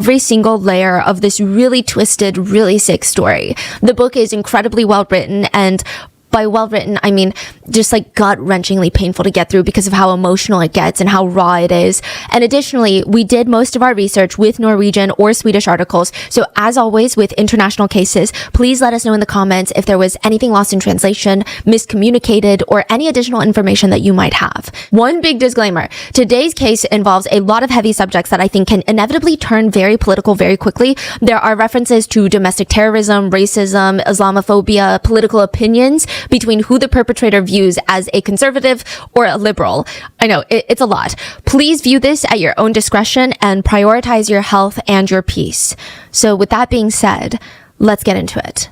every single layer of this really twisted, really sick story. The book is incredibly well written, and by well written, I mean just like gut-wrenchingly painful to get through because of how emotional it gets and how raw it is. And additionally, we did most of our research with Norwegian or Swedish articles. So as always with international cases, please let us know in the comments if there was anything lost in translation, miscommunicated, or any additional information that you might have. One big disclaimer, today's case involves a lot of heavy subjects that I think can inevitably turn very political very quickly. There are references to domestic terrorism, racism, Islamophobia, political opinions between who the perpetrator views as a conservative or a liberal. I know, it's a lot. Please view this at your own discretion and prioritize your health and your peace. So with that being said, let's get into it.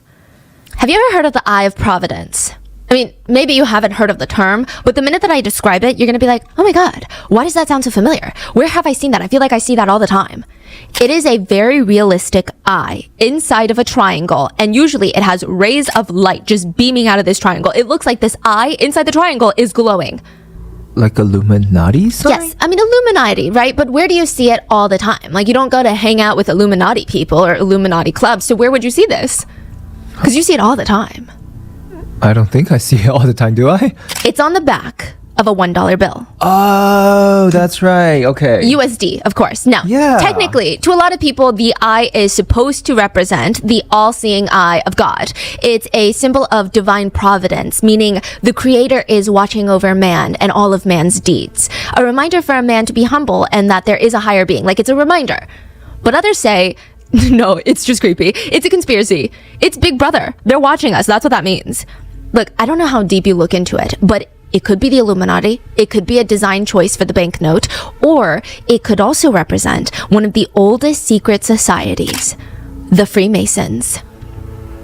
Have you ever heard of the Eye of Providence? I mean, maybe you haven't heard of the term, but the minute that I describe it, you're going to be like, oh my God, why does that sound so familiar? Where have I seen that? I feel like I see that all the time. It is a very realistic eye inside of a triangle, and usually it has rays of light just beaming out of this triangle. It looks like this eye inside the triangle is glowing. Like Illuminati sign? Yes, I mean Illuminati, right? But where do you see it all the time? Like you don't go to hang out with Illuminati people or Illuminati clubs, so where would you see this? Because you see it all the time. I don't think I see it all the time, do I? It's on the back of a $1 bill. Oh, that's right. Okay. USD, of course. Now, Yeah. technically, to a lot of people, the eye is supposed to represent the all-seeing eye of God. It's a symbol of divine providence, meaning the creator is watching over man and all of man's deeds. A reminder for a man to be humble and that there is a higher being. Like, it's a reminder. But others say, no, it's just creepy. It's a conspiracy. It's Big Brother. They're watching us. That's what that means. Look, I don't know how deep you look into it, but it could be the Illuminati, it could be a design choice for the banknote, or it could also represent one of the oldest secret societies, the Freemasons.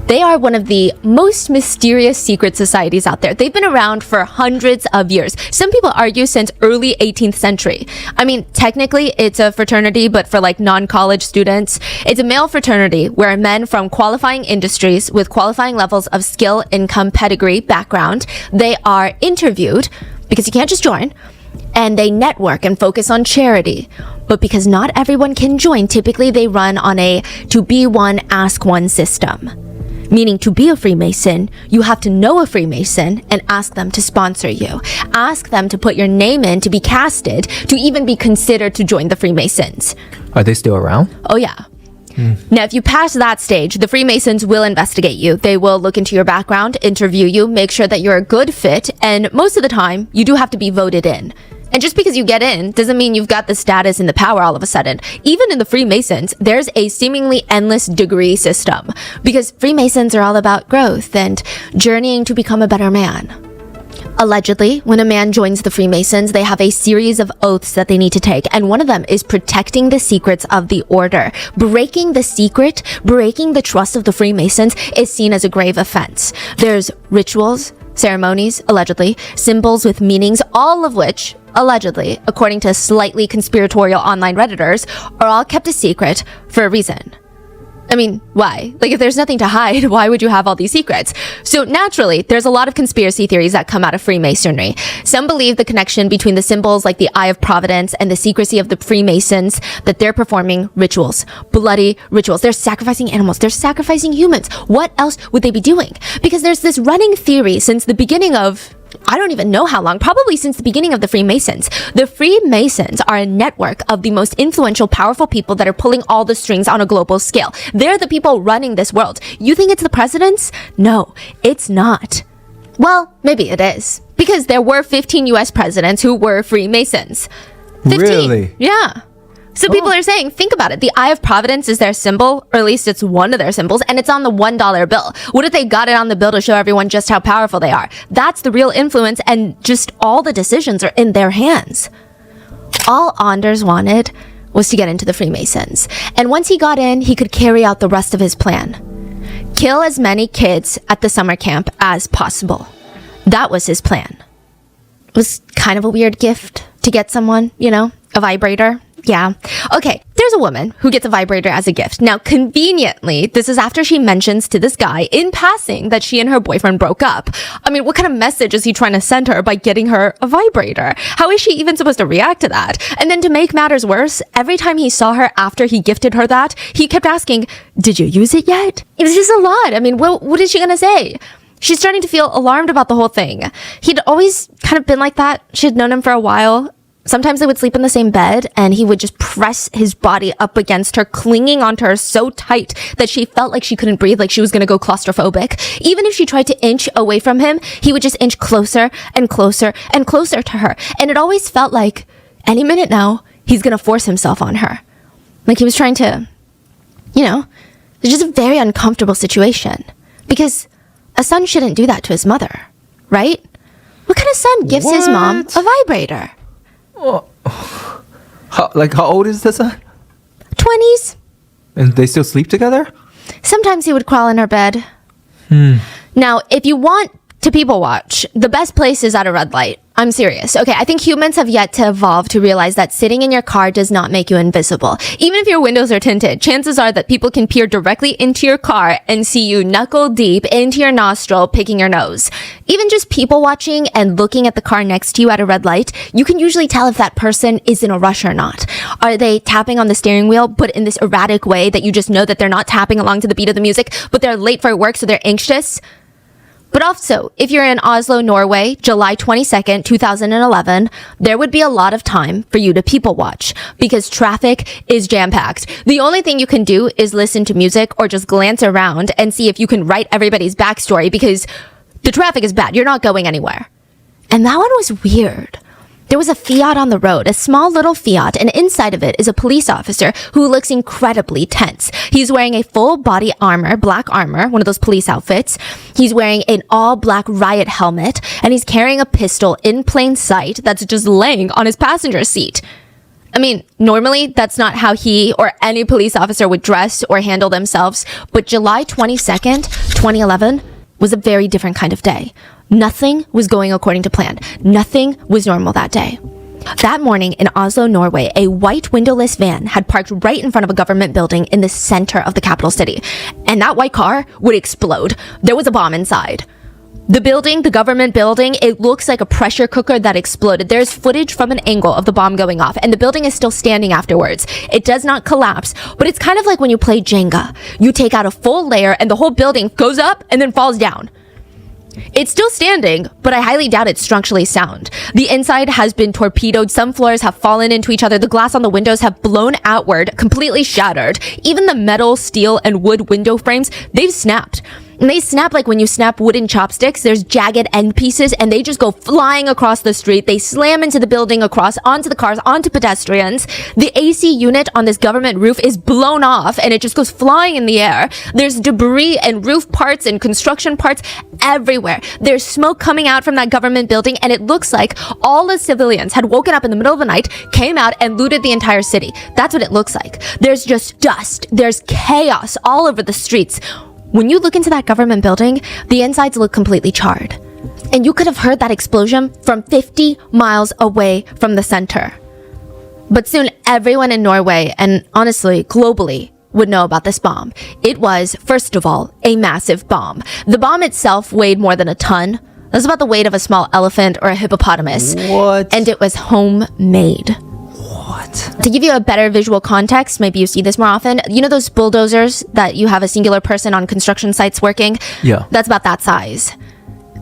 They are one of the most mysterious secret societies out there. They've been around for hundreds of years. Some people argue since early 18th century. I mean, technically it's a fraternity, but for like non-college students, it's a male fraternity where men from qualifying industries with qualifying levels of skill, income, pedigree, background, they are interviewed because you can't just join, and they network and focus on charity. But because not everyone can join, typically they run on a to be one, ask one system. Meaning to be a Freemason, you have to know a Freemason and ask them to sponsor you. Ask them to put your name in to be casted, to even be considered to join the Freemasons. Are they still around? Oh yeah. Now, if you pass that stage, the Freemasons will investigate you. They will look into your background, interview you, make sure that you're a good fit, and most of the time, you do have to be voted in. And just because you get in doesn't mean you've got the status and the power all of a sudden. Even in the Freemasons, there's a seemingly endless degree system because Freemasons are all about growth and journeying to become a better man. Allegedly, when a man joins the Freemasons, they have a series of oaths that they need to take, and one of them is protecting the secrets of the order. Breaking the secret, breaking the trust of the Freemasons is seen as a grave offense. There's rituals, ceremonies, allegedly, symbols with meanings, all of which, allegedly, according to slightly conspiratorial online Redditors, are all kept a secret for a reason. I mean, why? Like, if there's nothing to hide, why would you have all these secrets? So naturally, there's a lot of conspiracy theories that come out of Freemasonry. Some believe the connection between the symbols like the Eye of Providence and the secrecy of the Freemasons, that they're performing rituals, bloody rituals. They're sacrificing animals. They're sacrificing humans. What else would they be doing? Because there's this running theory since the beginning of, I don't even know how long, probably since the beginning of the Freemasons. The Freemasons are a network of the most influential, powerful people that are pulling all the strings on a global scale. They're the people running this world. You think it's the presidents? No, it's not. Well, maybe it is. Because there were 15 US presidents who were Freemasons. 15. Really? Yeah. So people are saying, think about it. The Eye of Providence is their symbol, or at least it's one of their symbols, and it's on the $1 bill. What if they got it on the bill to show everyone just how powerful they are? That's the real influence, and just all the decisions are in their hands. All Anders wanted was to get into the Freemasons. And once he got in, he could carry out the rest of his plan. Kill as many kids at the summer camp as possible. That was his plan. It was kind of a weird gift to get someone, you know, a vibrator. Yeah. Okay, there's a woman who gets a vibrator as a gift. Now, conveniently, this is after she mentions to this guy in passing that she and her boyfriend broke up. I mean, what kind of message is he trying to send her by getting her a vibrator? How is she even supposed to react to that? And then to make matters worse, every time he saw her after he gifted her that, he kept asking, did you use it yet? It was just a lot. I mean, what is she gonna say? She's starting to feel alarmed about the whole thing. He'd always kind of been like that. She'd known him for a while. Sometimes they would sleep in the same bed and he would just press his body up against her, clinging onto her so tight that she felt like she couldn't breathe, like she was going to go claustrophobic. Even if she tried to inch away from him, he would just inch closer and closer and closer to her. And it always felt like any minute now, he's going to force himself on her. Like he was trying to, it's just a very uncomfortable situation. Because a son shouldn't do that to his mother, right? What kind of son gives his mom a vibrator? How old is the son? 20s. And they still sleep together? Sometimes he would crawl in her bed. Now, if you want to people watch, the best place is at a red light. I'm serious. Okay, I think humans have yet to evolve to realize that sitting in your car does not make you invisible. Even if your windows are tinted, chances are that people can peer directly into your car and see you knuckle deep into your nostril, picking your nose. Even just people watching and looking at the car next to you at a red light, you can usually tell if that person is in a rush or not. Are they tapping on the steering wheel, but in this erratic way that you just know that they're not tapping along to the beat of the music, but they're late for work, so they're anxious? But also, if you're in Oslo, Norway, July 22nd, 2011, there would be a lot of time for you to people watch because traffic is jam-packed. The only thing you can do is listen to music or just glance around and see if you can write everybody's backstory because the traffic is bad. You're not going anywhere. And that one was weird. There was a Fiat on the road, a small little Fiat, and inside of it is a police officer who looks incredibly tense. He's wearing a full body armor, black armor, one of those police outfits. He's wearing an all black riot helmet, and he's carrying a pistol in plain sight that's just laying on his passenger seat. I mean, normally that's not how he or any police officer would dress or handle themselves, but July 22nd, 2011 was a very different kind of day. Nothing was going according to plan. Nothing was normal that day. That morning in Oslo, Norway, a white windowless van had parked right in front of a government building in the center of the capital city. And that white car would explode. There was a bomb inside. The building, the government building, it looks like a pressure cooker that exploded. There's footage from an angle of the bomb going off, and the building is still standing afterwards. It does not collapse, but it's kind of like when you play Jenga. You take out a full layer, and the whole building goes up and then falls down. It's still standing, but I highly doubt it's structurally sound. The inside has been torpedoed. Some floors have fallen into each other. The glass on the windows have blown outward, completely shattered. Even the metal, steel, and wood window frames, they've snapped. And they snap like when you snap wooden chopsticks. There's jagged end pieces and they just go flying across the street. They slam into the building, across, onto the cars, onto pedestrians. The AC unit on this government roof is blown off and it just goes flying in the air. There's debris and roof parts and construction parts everywhere. There's smoke coming out from that government building and it looks like all the civilians had woken up in the middle of the night, came out and looted the entire city. That's what it looks like. There's just dust. There's chaos all over the streets. When you look into that government building, the insides look completely charred. And you could have heard that explosion from 50 miles away from the center. But soon everyone in Norway, and honestly, globally, would know about this bomb. It was, first of all, a massive bomb. The bomb itself weighed more than a ton. It was about the weight of a small elephant or a hippopotamus. What? And it was homemade. What? To give you a better visual context, maybe you see this more often. You know those bulldozers that you have a singular person on construction sites working? Yeah. That's about that size.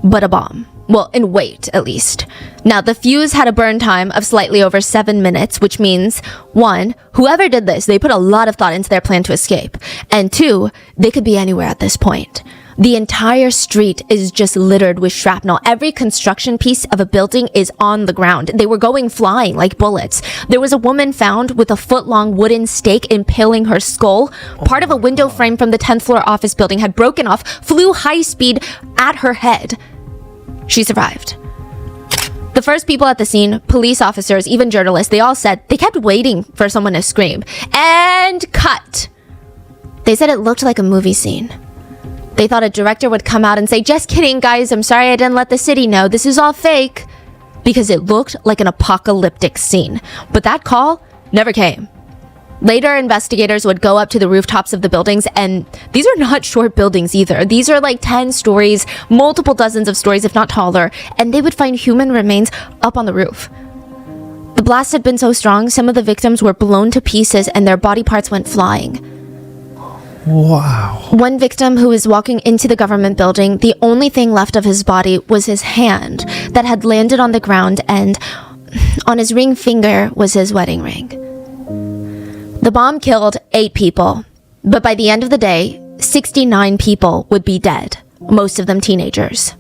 But a bomb. Well, in weight, at least. Now, the fuse had a burn time of slightly over 7 minutes, which means, 1, whoever did this, they put a lot of thought into their plan to escape. And 2, they could be anywhere at this point. The entire street is just littered with shrapnel. Every construction piece of a building is on the ground. They were going flying like bullets. There was a woman found with a foot-long wooden stake impaling her skull. Part of a window frame from the 10th floor office building had broken off, flew high speed at her head. She survived. The first people at the scene, police officers, even journalists, they all said they kept waiting for someone to scream. And cut. They said it looked like a movie scene. They thought a director would come out and say, "Just kidding, guys. I'm sorry I didn't let the city know. This is all fake." Because it looked like an apocalyptic scene. But that call, never came. Later, investigators would go up to the rooftops of the buildings, and these are not short buildings either. These are like 10 stories, multiple dozens of stories, if not taller, and they would find human remains up on the roof. The blast had been so strong, some of the victims were blown to pieces and their body parts went flying. Wow. One victim who was walking into the government building, the only thing left of his body was his hand that had landed on the ground, and on his ring finger was his wedding ring. The bomb killed 8 people, but by the end of the day, 69 people would be dead, most of them teenagers.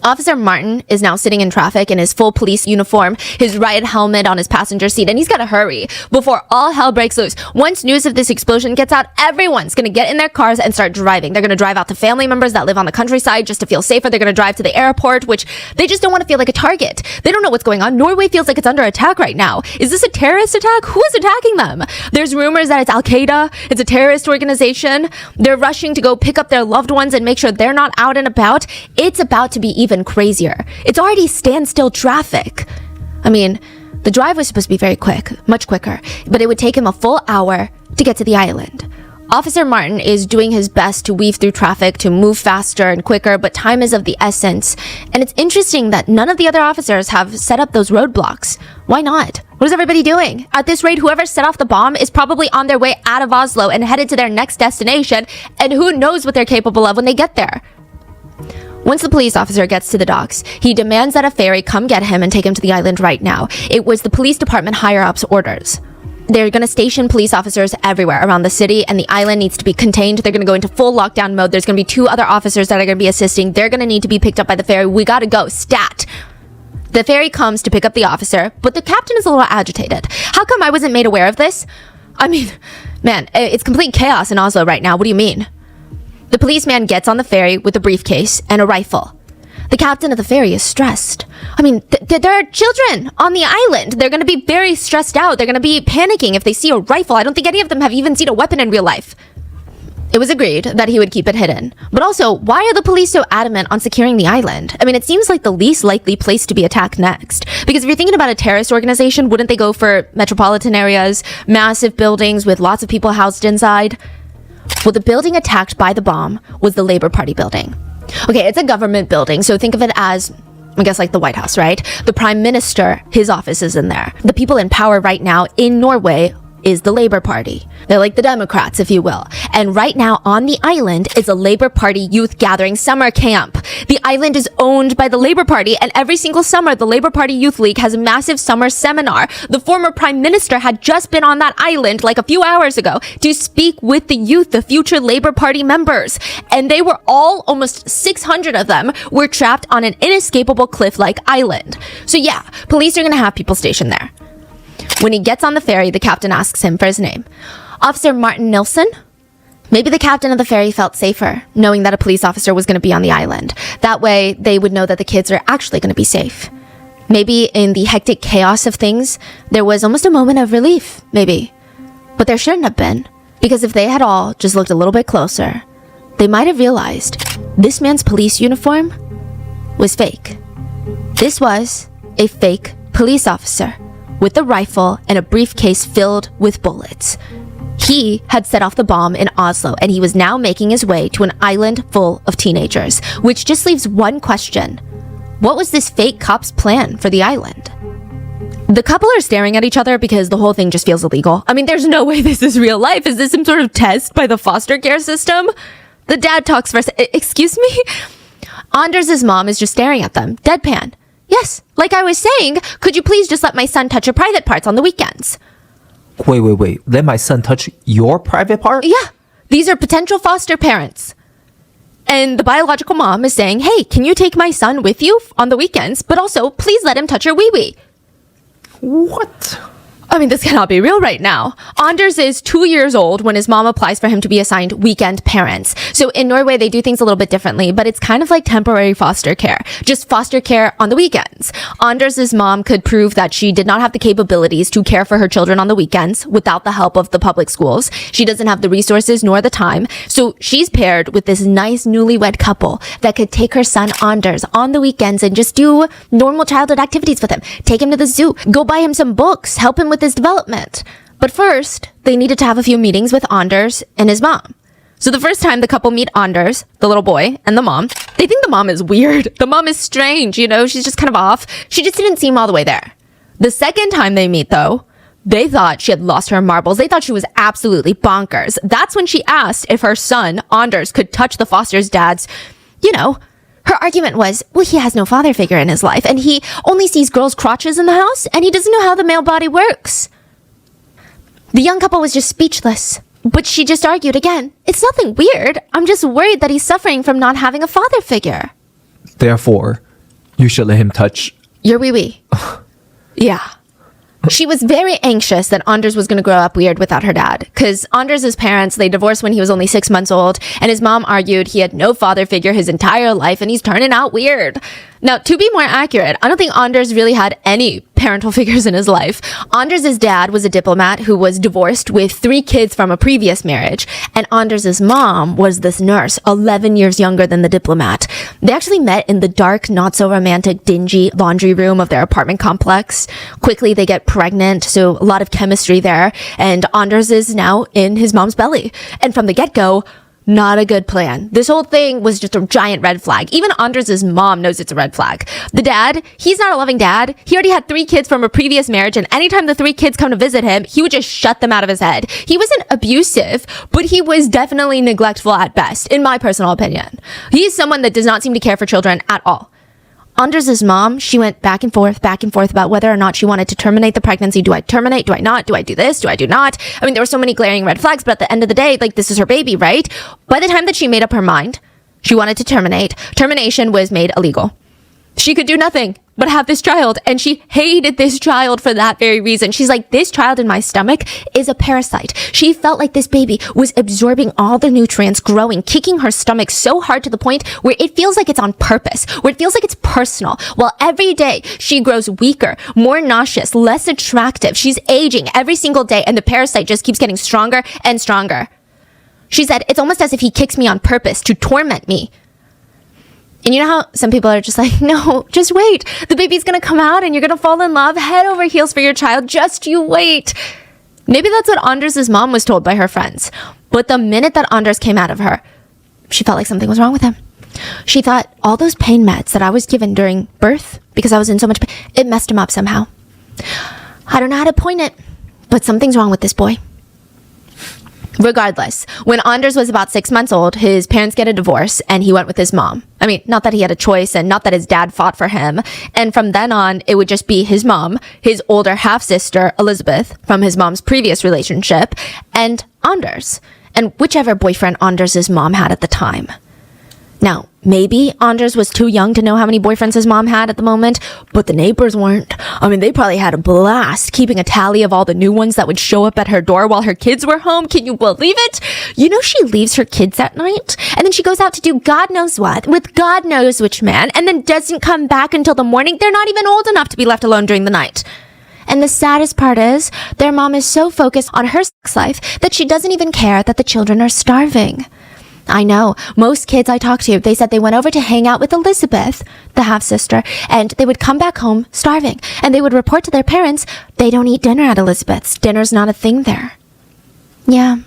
Officer Martin is now sitting in traffic in his full police uniform, his riot helmet on his passenger seat, and he's got to hurry before all hell breaks loose. Once news of this explosion gets out, everyone's going to get in their cars and start driving. They're going to drive out to family members that live on the countryside just to feel safer. They're going to drive to the airport, which they just don't want to feel like a target. They don't know what's going on. Norway feels like it's under attack right now. Is this a terrorist attack? Who is attacking them? There's rumors that it's Al-Qaeda. It's a terrorist organization. They're rushing to go pick up their loved ones and make sure they're not out and about. It's about to be even crazier. It's already standstill traffic. I mean, the drive was supposed to be very quick, much quicker, but it would take him a full hour to get to the island. Officer Martin is doing his best to weave through traffic to move faster and quicker, but time is of the essence. And it's interesting that none of the other officers have set up those roadblocks. Why not? What is everybody doing? At this rate, whoever set off the bomb is probably on their way out of Oslo and headed to their next destination, and who knows what they're capable of when they get there. Once the police officer gets to the docks, he demands that a ferry come get him and take him to the island right now. It was the police department higher-ups' orders. They're going to station police officers everywhere around the city, and the island needs to be contained. They're going to go into full lockdown mode. There's going to be 2 other officers that are going to be assisting. They're going to need to be picked up by the ferry. We got to go. Stat! The ferry comes to pick up the officer, but the captain is a little agitated. How come I wasn't made aware of this? I mean, man, it's complete chaos in Oslo right now. What do you mean? The policeman gets on the ferry with a briefcase and a rifle. The captain of the ferry is stressed. I mean, there are children on the island. They're going to be very stressed out. They're going to be panicking if they see a rifle. I don't think any of them have even seen a weapon in real life. It was agreed that he would keep it hidden. But also, why are the police so adamant on securing the island? I mean, it seems like the least likely place to be attacked next. Because if you're thinking about a terrorist organization, wouldn't they go for metropolitan areas, massive buildings with lots of people housed inside? Well, the building attacked by the bomb was the Labour Party building. Okay, it's a government building, so think of it as, I guess, like the White House, right? The Prime Minister, his office is in there. The people in power right now in Norway is the Labour Party. They're like the Democrats, if you will. And right now on the island is a Labour Party youth gathering summer camp. The island is owned by the Labour Party, and every single summer the Labour Party Youth League has a massive summer seminar. The former Prime Minister had just been on that island like a few hours ago to speak with the youth, the future Labour Party members. And they were all, almost 600 of them, were trapped on an inescapable cliff-like island. So yeah, police are gonna have people stationed there. When he gets on the ferry, the captain asks him for his name. Officer Martin Nilsson? Maybe the captain of the ferry felt safer, knowing that a police officer was going to be on the island. That way, they would know that the kids are actually going to be safe. Maybe in the hectic chaos of things, there was almost a moment of relief, maybe. But there shouldn't have been, because if they had all just looked a little bit closer, they might have realized this man's police uniform was fake. This was a fake police officer with a rifle and a briefcase filled with bullets. He had set off the bomb in Oslo, and he was now making his way to an island full of teenagers, which just leaves one question. What was this fake cop's plan for the island? The couple are staring at each other because the whole thing just feels illegal. I mean, there's no way this is real life. Is this some sort of test by the foster care system? The dad talks first. Excuse me? Anders' mom is just staring at them, deadpan. Yes, like I was saying, could you please just let my son touch your private parts on the weekends? Wait. Let my son touch your private part? Yeah, these are potential foster parents. And the biological mom is saying, hey, can you take my son with you on the weekends? But also, please let him touch your wee-wee. What? I mean, this cannot be real right now. Anders is 2 years old when his mom applies for him to be assigned weekend parents. So in Norway, they do things a little bit differently, but it's kind of like temporary foster care. Just foster care on the weekends. Anders' mom could prove that she did not have the capabilities to care for her children on the weekends without the help of the public schools. She doesn't have the resources nor the time. So she's paired with this nice newlywed couple that could take her son Anders on the weekends and just do normal childhood activities with him. Take him to the zoo, go buy him some books, help him with his development. But first, they needed to have a few meetings with Anders and his mom. So the first time the couple meet Anders, the little boy, and the mom, they think the mom is weird. The mom is strange, she's just kind of off. She just didn't seem all the way there. The second time they meet, though, they thought she had lost her marbles. They thought she was absolutely bonkers. That's when she asked if her son, Anders, could touch the foster's dad's, her argument was, well, he has no father figure in his life, and he only sees girls' crotches in the house, and he doesn't know how the male body works. The young couple was just speechless, but she just argued again. It's nothing weird. I'm just worried that he's suffering from not having a father figure. Therefore, you should let him touch your wee-wee. Yeah. She was very anxious that Anders was going to grow up weird without her dad, because Anders' parents, they divorced when he was only 6 months old, and his mom argued he had no father figure his entire life and he's turning out weird. Now, to be more accurate, I don't think Anders really had any parental figures in his life. Anders' dad was a diplomat who was divorced with 3 kids from a previous marriage, and Anders' mom was this nurse, 11 years younger than the diplomat. They actually met in the dark, not-so-romantic, dingy laundry room of their apartment complex. Quickly, they get pregnant, so a lot of chemistry there, and Anders is now in his mom's belly. And from the get-go, not a good plan. This whole thing was just a giant red flag. Even Anders' mom knows it's a red flag. The dad, he's not a loving dad. He already had 3 kids from a previous marriage, and anytime the 3 kids come to visit him, he would just shut them out of his head. He wasn't abusive, but he was definitely neglectful at best, in my personal opinion. He's someone that does not seem to care for children at all. Anders' mom, she went back and forth about whether or not she wanted to terminate the pregnancy. Do I terminate? Do I not? Do I do this? Do I do not? I mean, there were so many glaring red flags, but at the end of the day, this is her baby, right? By the time that she made up her mind, she wanted to terminate. Termination was made illegal. She could do nothing but have this child, and she hated this child for that very reason. She's like, this child in my stomach is a parasite. She felt like this baby was absorbing all the nutrients, growing, kicking her stomach so hard to the point where it feels like it's on purpose, where it feels like it's personal. While every day she grows weaker, more nauseous, less attractive. She's aging every single day, and the parasite just keeps getting stronger and stronger. She said, it's almost as if he kicks me on purpose to torment me. And you know how some people are just like, no, just wait. The baby's going to come out and you're going to fall in love head over heels for your child. Just you wait. Maybe that's what Anders' mom was told by her friends. But the minute that Anders came out of her, she felt like something was wrong with him. She thought all those pain meds that I was given during birth, because I was in so much pain, it messed him up somehow. I don't know how to point it, but something's wrong with this boy. Regardless, when Anders was about 6 months old, his parents get a divorce and he went with his mom. I mean, not that he had a choice and not that his dad fought for him. And from then on, it would just be his mom, his older half-sister, Elizabeth, from his mom's previous relationship, and Anders, and whichever boyfriend Anders' mom had at the time. Now, maybe Anders was too young to know how many boyfriends his mom had at the moment, but the neighbors weren't. I mean, they probably had a blast keeping a tally of all the new ones that would show up at her door while her kids were home. Can you believe it? She leaves her kids at night, and then she goes out to do God knows what with God knows which man, and then doesn't come back until the morning. They're not even old enough to be left alone during the night. And the saddest part is, their mom is so focused on her sex life that she doesn't even care that the children are starving. I know. Most kids I talked to, they said they went over to hang out with Elizabeth, the half-sister, and they would come back home starving. And they would report to their parents, they don't eat dinner at Elizabeth's. Dinner's not a thing there. Yeah.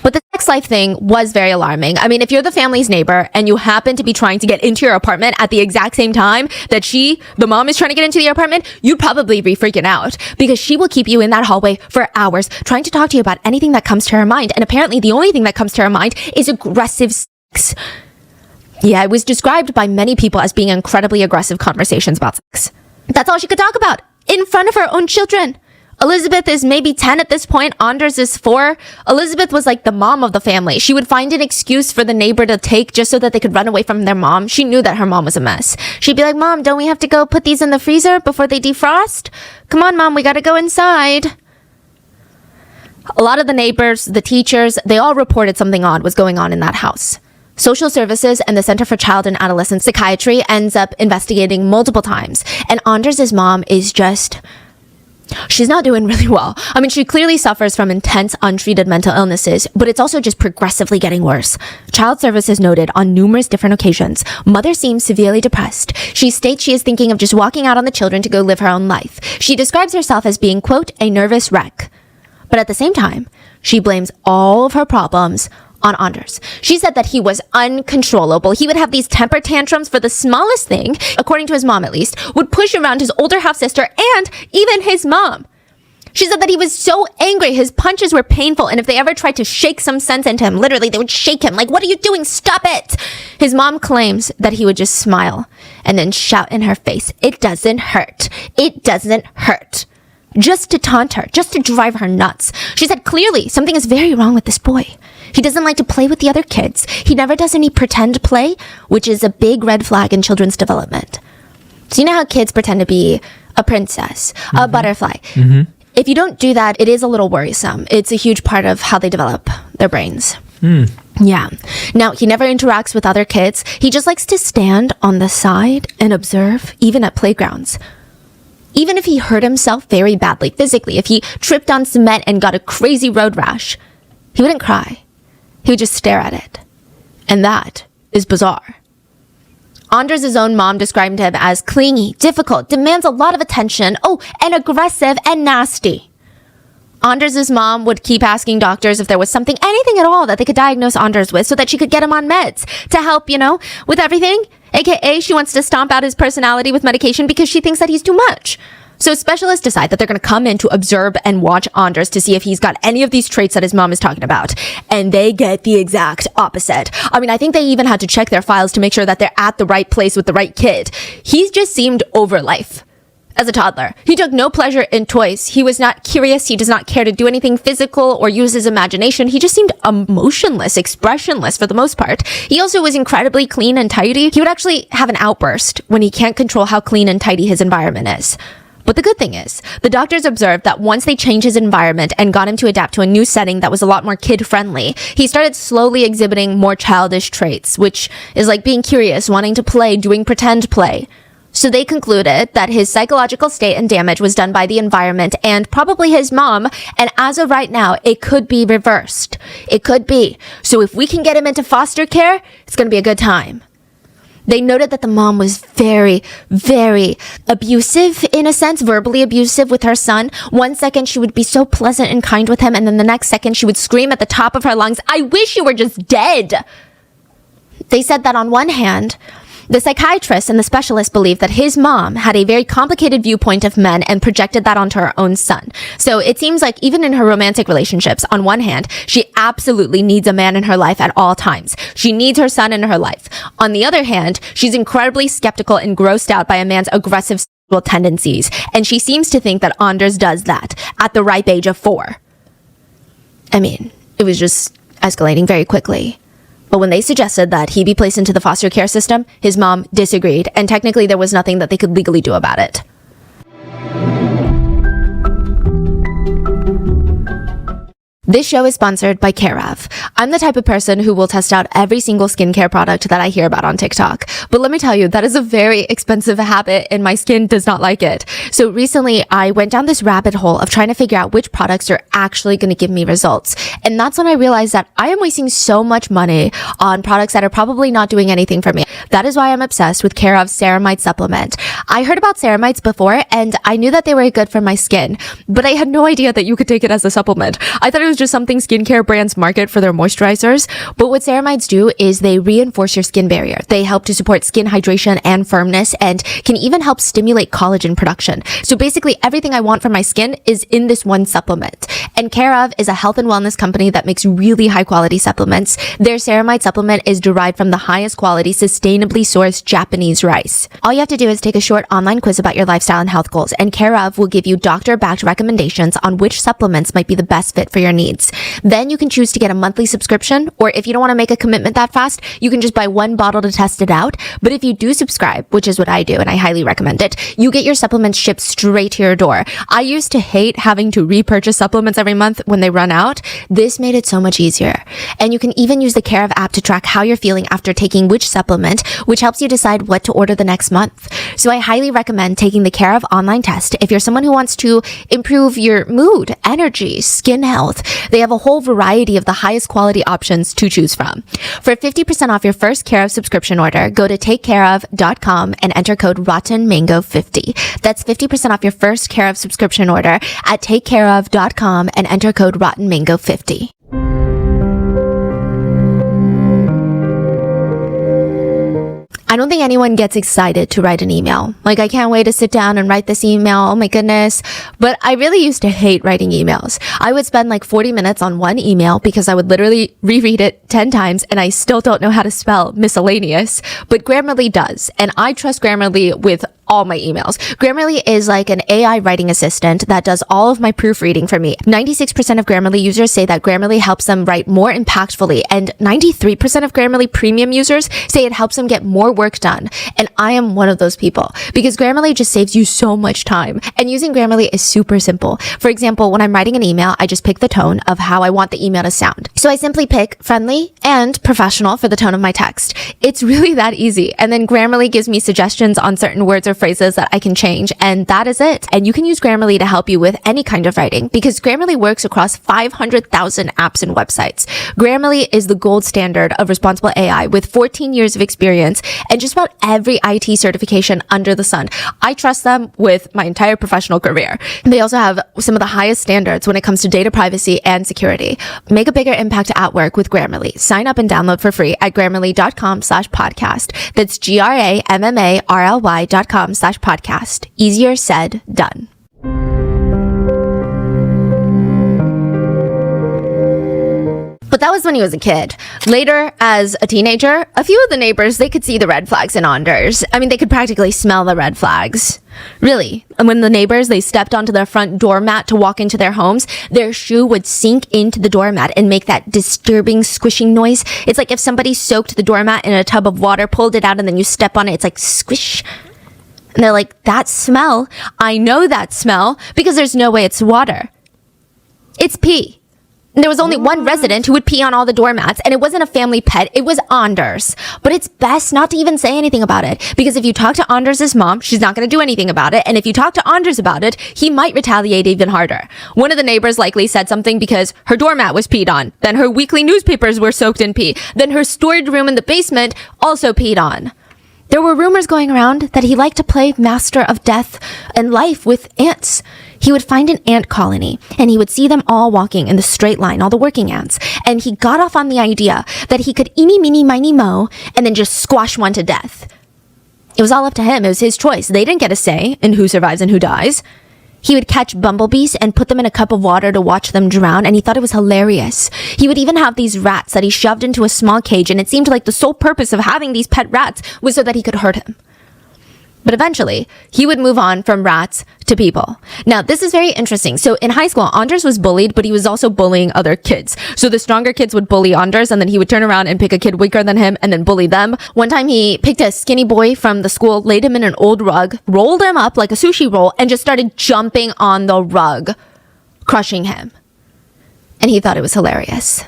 But the sex life thing was very alarming. I mean, if you're the family's neighbor and you happen to be trying to get into your apartment at the exact same time that the mom is trying to get into the apartment, you'd probably be freaking out because she will keep you in that hallway for hours trying to talk to you about anything that comes to her mind. And apparently the only thing that comes to her mind is aggressive sex. Yeah, it was described by many people as being incredibly aggressive conversations about sex. That's all she could talk about in front of her own children. Elizabeth is maybe 10 at this point. Anders is 4. Elizabeth was like the mom of the family. She would find an excuse for the neighbor to take just so that they could run away from their mom. She knew that her mom was a mess. She'd be like, Mom, don't we have to go put these in the freezer before they defrost? Come on, Mom, we gotta go inside. A lot of the neighbors, the teachers, they all reported something odd was going on in that house. Social Services and the Center for Child and Adolescent Psychiatry ends up investigating multiple times. And Anders' mom is just She's not doing really well. I mean, she clearly suffers from intense untreated mental illnesses, but it's also just progressively getting worse. Child Services noted on numerous different occasions, mother seems severely depressed. She states she is thinking of just walking out on the children to go live her own life. She describes herself as being, quote, a nervous wreck. But at the same time, she blames all of her problems on Anders. She said that he was uncontrollable. He would have these temper tantrums for the smallest thing, according to his mom at least, would push around his older half-sister and even his mom. She said that he was so angry, his punches were painful, and if they ever tried to shake some sense into him, literally they would shake him like, what are you doing? Stop it! His mom claims that he would just smile and then shout in her face, it doesn't hurt. It doesn't hurt. Just to taunt her, just to drive her nuts. She said clearly something is very wrong with this boy. He doesn't like to play with the other kids. He never does any pretend play, which is a big red flag in children's development. So you know how kids pretend to be a princess, a butterfly. If you don't do that, it is a little worrisome. It's a huge part of how they develop their brains. Yeah. Now, he never interacts with other kids. He just likes to stand on the side and observe, even at playgrounds. Even if he hurt himself very badly physically, if he tripped on cement and got a crazy road rash, he wouldn't cry. He would just stare at it. And that is bizarre. Anders' own mom described him as clingy, difficult, demands a lot of attention, and aggressive and nasty. Anders' mom would keep asking doctors if there was something, anything at all that they could diagnose Anders with so that she could get him on meds to help, with everything. AKA, she wants to stomp out his personality with medication because she thinks that he's too much. So specialists decide that they're going to come in to observe and watch Anders to see if he's got any of these traits that his mom is talking about. And they get the exact opposite. I mean, I think they even had to check their files to make sure that they're at the right place with the right kid. He just seemed over life. As a toddler, he took no pleasure in toys. He was not curious. He does not care to do anything physical or use his imagination. He just seemed emotionless, expressionless for the most part. He also was incredibly clean and tidy. He would actually have an outburst when he can't control how clean and tidy his environment is. But the good thing is, the doctors observed that once they changed his environment and got him to adapt to a new setting that was a lot more kid-friendly, he started slowly exhibiting more childish traits, which is like being curious, wanting to play, doing pretend play. So they concluded that his psychological state and damage was done by the environment and probably his mom, and as of right now, it could be reversed. It could be. So if we can get him into foster care, it's going to be a good time. They noted that the mom was very, very abusive, in a sense, verbally abusive with her son. One second she would be so pleasant and kind with him, and then the next second she would scream at the top of her lungs, I wish you were just dead. They said that on one hand, the psychiatrist and the specialist believed that his mom had a very complicated viewpoint of men and projected that onto her own son. So it seems like even in her romantic relationships, on one hand, she absolutely needs a man in her life at all times. She needs her son in her life. On the other hand, she's incredibly skeptical and grossed out by a man's aggressive sexual tendencies. And she seems to think that Anders does that at the ripe age of 4. I mean, it was just escalating very quickly. But when they suggested that he be placed into the foster care system, his mom disagreed, and technically there was nothing that they could legally do about it. This show is sponsored by Care/of. I'm the type of person who will test out every single skincare product that I hear about on TikTok. But let me tell you, that is a very expensive habit and my skin does not like it. So recently I went down this rabbit hole of trying to figure out which products are actually going to give me results. And that's when I realized that I am wasting so much money on products that are probably not doing anything for me. That is why I'm obsessed with Care/of's Ceramide supplement. I heard about ceramides before and I knew that they were good for my skin, but I had no idea that you could take it as a supplement. I thought it was just something skincare brands market for their moisturizers. But what ceramides do is they reinforce your skin barrier. They help to support skin hydration and firmness and can even help stimulate collagen production. So basically everything I want for my skin is in this one supplement. And Care/of is a health and wellness company that makes really high quality supplements. Their ceramide supplement is derived from the highest quality, sustainably sourced Japanese rice. All you have to do is take a short online quiz about your lifestyle and health goals, and Care/of will give you doctor-backed recommendations on which supplements might be the best fit for your needs. needs. Then you can choose to get a monthly subscription, or if you don't want to make a commitment that fast, you can just buy one bottle to test it out. But if you do subscribe, which is what I do, and I highly recommend it, you get your supplements shipped straight to your door. I used to hate having to repurchase supplements every month when they run out. This made it so much easier. And you can even use the Care of app to track how you're feeling after taking which supplement, which helps you decide what to order the next month. So I highly recommend taking the Care of online test if you're someone who wants to improve your mood, energy, skin health. They have a whole variety of the highest quality options to choose from. For 50% off your first Care of subscription order, go to takecareof.com and enter code RottenMango5050. That's 50% off your first Care of subscription order at takecareof.com and enter code RottenMango50I don't think anyone gets excited to write an email. Like, I can't wait to sit down and write this email. Oh my goodness. But I really used to hate writing emails. I would spend like 40 minutes on one email because I would literally reread it 10 times and I still don't know how to spell miscellaneous. But Grammarly does. And I trust Grammarly with all my emails. Grammarly is like an AI writing assistant that does all of my proofreading for me. 96% of Grammarly users say that Grammarly helps them write more impactfully, and 93% of Grammarly premium users say it helps them get more work done. And I am one of those people because Grammarly just saves you so much time. And using Grammarly is super simple. For example, when I'm writing an email, I just pick the tone of how I want the email to sound. So I simply pick friendly and professional for the tone of my text. It's really that easy. And then Grammarly gives me suggestions on certain words or phrases that I can change, and that is it. And you can use Grammarly to help you with any kind of writing because Grammarly works across 500,000 apps and websites. Grammarly is the gold standard of responsible AI with 14 years of experience and just about every IT certification under the sun. I trust them with my entire professional career. They also have some of the highest standards when it comes to data privacy and security. Make a bigger impact at work with Grammarly. Sign up and download for free at grammarly.com/podcast. That's grammarly.com/podcast. Easier said, done. But that was when he was a kid. Later, as a teenager, a few of the neighbors, they could see the red flags in Anders. I mean, they could practically smell the red flags. Really. And when the neighbors, they stepped onto their front doormat to walk into their homes, their shoe would sink into the doormat and make that disturbing squishing noise. It's like if somebody soaked the doormat in a tub of water, pulled it out, and then you step on it, it's like squish. And they're like, that smell, I know that smell because there's no way it's water. It's pee. And there was only one resident who would pee on all the doormats, and it wasn't a family pet, it was Anders. But it's best not to even say anything about it, because if you talk to Anders' mom, she's not going to do anything about it, and if you talk to Anders about it, he might retaliate even harder. One of the neighbors likely said something because her doormat was peed on, then her weekly newspapers were soaked in pee, then her storage room in the basement also peed on. There were rumors going around that he liked to play Master of Death and Life with ants. He would find an ant colony, and he would see them all walking in the straight line, all the working ants. And he got off on the idea that he could eeny, meeny, miny, moe, and then just squash one to death. It was all up to him. It was his choice. They didn't get a say in who survives and who dies. He would catch bumblebees and put them in a cup of water to watch them drown, and he thought it was hilarious. He would even have these rats that he shoved into a small cage, and it seemed like the sole purpose of having these pet rats was so that he could hurt him. But eventually, he would move on from rats to people. Now, this is very interesting. So in high school, Anders was bullied, but he was also bullying other kids. So the stronger kids would bully Anders, and then he would turn around and pick a kid weaker than him and then bully them. One time he picked a skinny boy from the school, laid him in an old rug, rolled him up like a sushi roll, and just started jumping on the rug, crushing him. And he thought it was hilarious.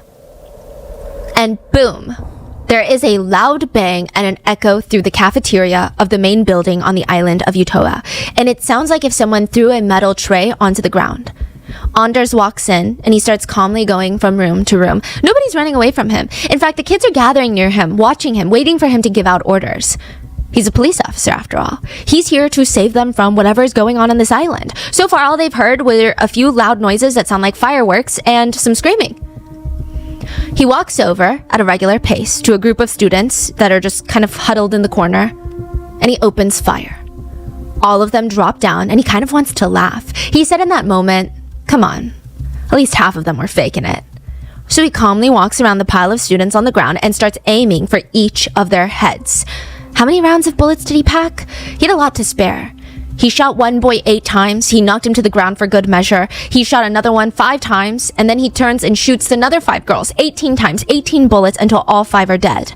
And boom. There is a loud bang and an echo through the cafeteria of the main building on the island of Utøya, and it sounds like if someone threw a metal tray onto the ground. Anders walks in, and he starts calmly going from room to room. Nobody's running away from him. In fact, the kids are gathering near him, watching him, waiting for him to give out orders. He's a police officer, after all. He's here to save them from whatever is going on this island. So far, all they've heard were a few loud noises that sound like fireworks and some screaming. He walks over at a regular pace to a group of students that are just kind of huddled in the corner, and he opens fire. All of them drop down, and he kind of wants to laugh. He said in that moment, come on, at least half of them were faking it. So he calmly walks around the pile of students on the ground and starts aiming for each of their heads. How many rounds of bullets did he pack? He had a lot to spare. He shot one boy 8 times. He knocked him to the ground for good measure. He shot another one 5 times, and then he turns and shoots another 5 girls 18 times, 18 bullets until all 5 are dead.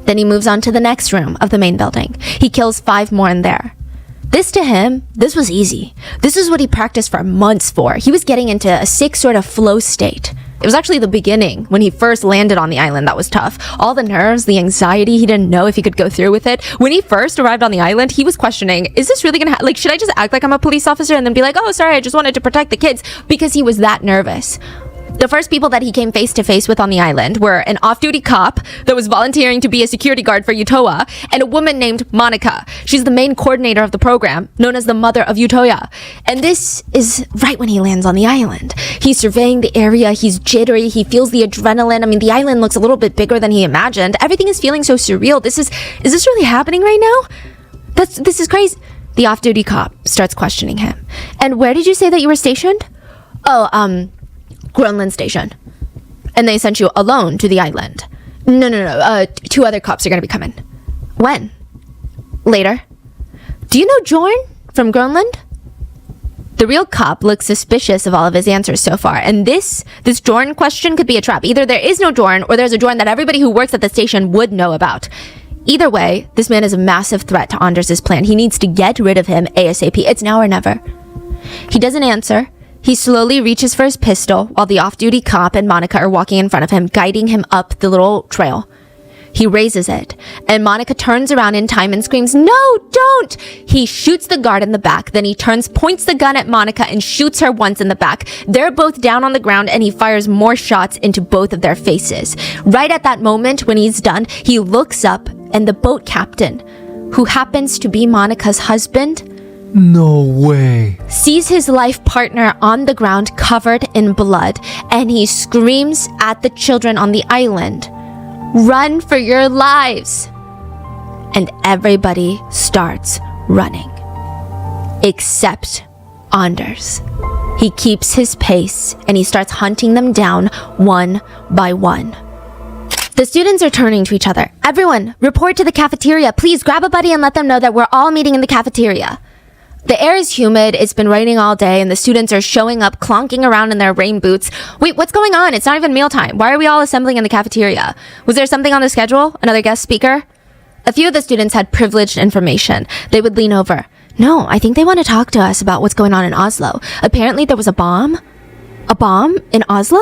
Then he moves on to the next room of the main building. He kills 5 more in there. This to him, this was easy. This is what he practiced for months for. He was getting into a sick sort of flow state. It was actually the beginning, when he first landed on the island, that was tough. All the nerves, the anxiety, he didn't know if he could go through with it. When he first arrived on the island, he was questioning, is this really gonna should I just act like I'm a police officer and then be like, oh, sorry, I just wanted to protect the kids, because he was that nervous. The first people that he came face to face with on the island were an off-duty cop that was volunteering to be a security guard for Utoya, and a woman named Monica. She's the main coordinator of the program, known as the Mother of Utoya. And this is right when he lands on the island. He's surveying the area, he's jittery, he feels the adrenaline. I mean, the island looks a little bit bigger than he imagined. Everything is feeling so surreal. Is this really happening right now? This is crazy. The off-duty cop starts questioning him. And where did you say that you were stationed? Oh, Grönland Station. And they sent you alone to the island. No. 2 other cops are gonna be coming. When? Later. Do you know Jorn from Grönland? The real cop looks suspicious of all of his answers so far, and this Jorn question could be a trap. Either there is no Jorn, or there's a Jorn that everybody who works at the station would know about. Either way, this man is a massive threat to Anders' plan. He needs to get rid of him ASAP. It's now or never. He doesn't answer. He slowly reaches for his pistol while the off-duty cop and Monica are walking in front of him, guiding him up the little trail. He raises it, and Monica turns around in time and screams, "No, don't!" He shoots the guard in the back, then he turns, points the gun at Monica, and shoots her once in the back. They're both down on the ground, and he fires more shots into both of their faces. Right at that moment, when he's done, he looks up, and the boat captain, who happens to be Monica's husband, No way. sees his life partner on the ground covered in blood, and he screams at the children on the island, "Run for your lives!" And everybody starts running. Except Anders. He keeps his pace, and he starts hunting them down one by one. The students are turning to each other. "Everyone, report to the cafeteria. Please grab a buddy and let them know that we're all meeting in the cafeteria." The air is humid, it's been raining all day, and the students are showing up, clonking around in their rain boots. Wait, what's going on? It's not even mealtime. Why are we all assembling in the cafeteria? Was there something on the schedule? Another guest speaker? A few of the students had privileged information. They would lean over. "No, I think they want to talk to us about what's going on in Oslo. Apparently there was a bomb." "A bomb in Oslo?"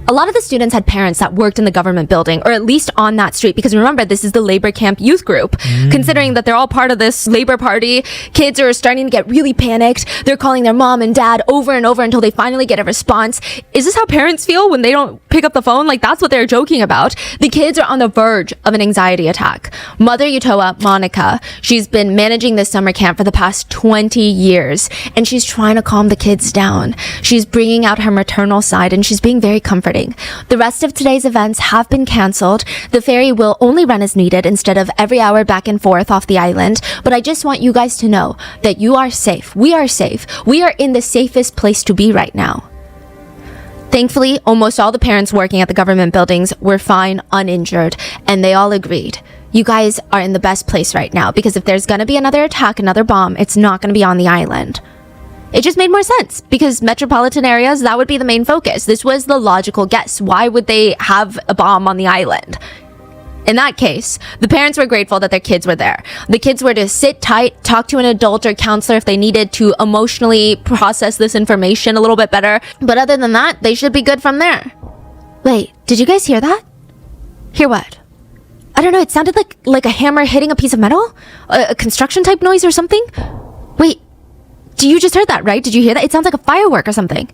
A lot of the students had parents that worked in the government building, or at least on that street, because remember, this is the labor camp youth group. Considering that they're all part of this labor party, kids are starting to get really panicked. They're calling their mom and dad over and over until they finally get a response. Is this how parents feel when they don't pick up the phone? Like, that's what they're joking about. The kids are on the verge of an anxiety attack. Mother Utoya, Monica, she's been managing this summer camp for the past 20 years, and she's trying to calm the kids down. She's bringing out her maternal side, and she's being very comforting. The rest of today's events have been cancelled. The ferry will only run as needed instead of every hour back and forth off the island. But I just want you guys to know that you are safe. We are safe. We are in the safest place to be right now. Thankfully, almost all the parents working at the government buildings were fine, uninjured, and they all agreed. You guys are in the best place right now, because if there's gonna be another attack, another bomb, it's not gonna be on the island. It just made more sense, because metropolitan areas, that would be the main focus. This was the logical guess. Why would they have a bomb on the island? In that case, the parents were grateful that their kids were there. The kids were to sit tight, talk to an adult or counselor if they needed to emotionally process this information a little bit better. But other than that, they should be good from there. Wait, did you guys hear that? Hear what? I don't know, it sounded like a hammer hitting a piece of metal? A construction type noise or something? Wait. You just heard that, right? Did you hear that? It sounds like a firework or something.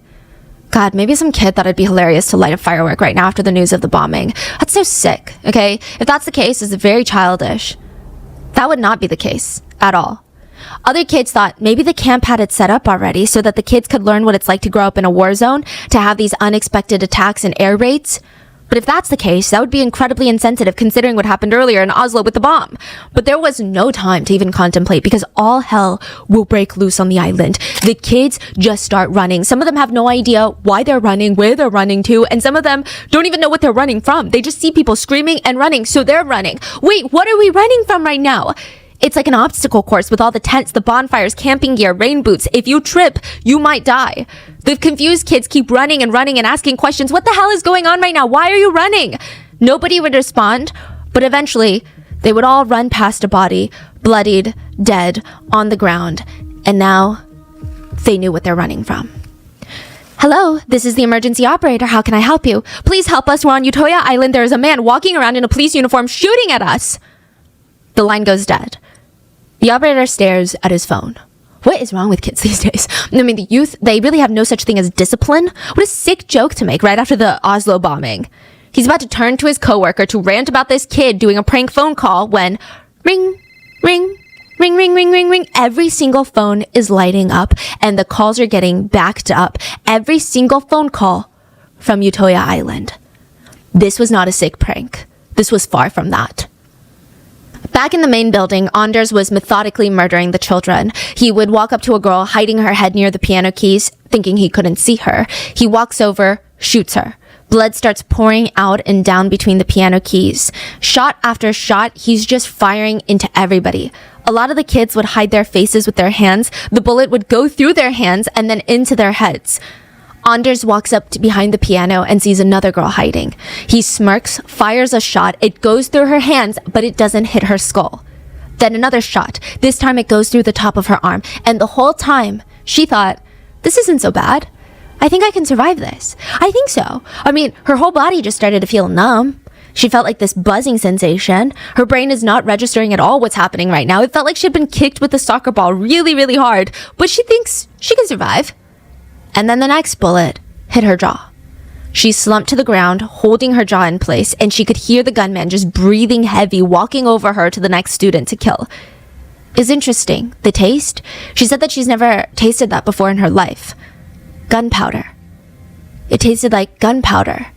God, maybe some kid thought it'd be hilarious to light a firework right now after the news of the bombing. That's so sick, okay? If that's the case, it's very childish. That would not be the case at all. Other kids thought maybe the camp had it set up already so that the kids could learn what it's like to grow up in a war zone, to have these unexpected attacks and air raids. But if that's the case, that would be incredibly insensitive considering what happened earlier in Oslo with the bomb. But there was no time to even contemplate, because all hell will break loose on the island. The kids just start running. Some of them have no idea why they're running, where they're running to, and some of them don't even know what they're running from. They just see people screaming and running, so they're running. Wait, what are we running from right now? It's like an obstacle course with all the tents, the bonfires, camping gear, rain boots. If you trip, you might die. The confused kids keep running and asking questions. What the hell is going on right now? Why are you running? Nobody would respond, but eventually they would all run past a body, bloodied, dead, on the ground. And now they knew what they're running from. Hello, this is the emergency operator. How can I help you? Please help us. We're on Utoya Island. There is a man walking around in a police uniform shooting at us. The line goes dead. The operator stares at his phone. What is wrong with kids these days? I mean, the youth, they really have no such thing as discipline. What a sick joke to make right after the Oslo bombing. He's about to turn to his coworker to rant about this kid doing a prank phone call when ring, ring, ring, ring, ring, ring, ring. Every single phone is lighting up and the calls are getting backed up. Every single phone call from Utoya Island. This was not a sick prank. This was far from that. Back in the main building, Anders was methodically murdering the children. He would walk up to a girl, hiding her head near the piano keys, thinking he couldn't see her. He walks over, shoots her. Blood starts pouring out and down between the piano keys. Shot after shot, he's just firing into everybody. A lot of the kids would hide their faces with their hands. The bullet would go through their hands and then into their heads. Anders walks up to behind the piano and sees another girl hiding. He smirks, fires a shot. It goes through her hands, but it doesn't hit her skull. Then another shot. This time it goes through the top of her arm. And the whole time, she thought, this isn't so bad. I think I can survive this. I think so. I mean, her whole body just started to feel numb. She felt like this buzzing sensation. Her brain is not registering at all what's happening right now. It felt like she'd been kicked with a soccer ball really, really hard, but she thinks she can survive. And then the next bullet hit her jaw. She slumped to the ground, holding her jaw in place, and she could hear the gunman just breathing heavy, walking over her to the next student to kill. It's interesting. The taste? She said that she's never tasted that before in her life. Gunpowder. It tasted like gunpowder.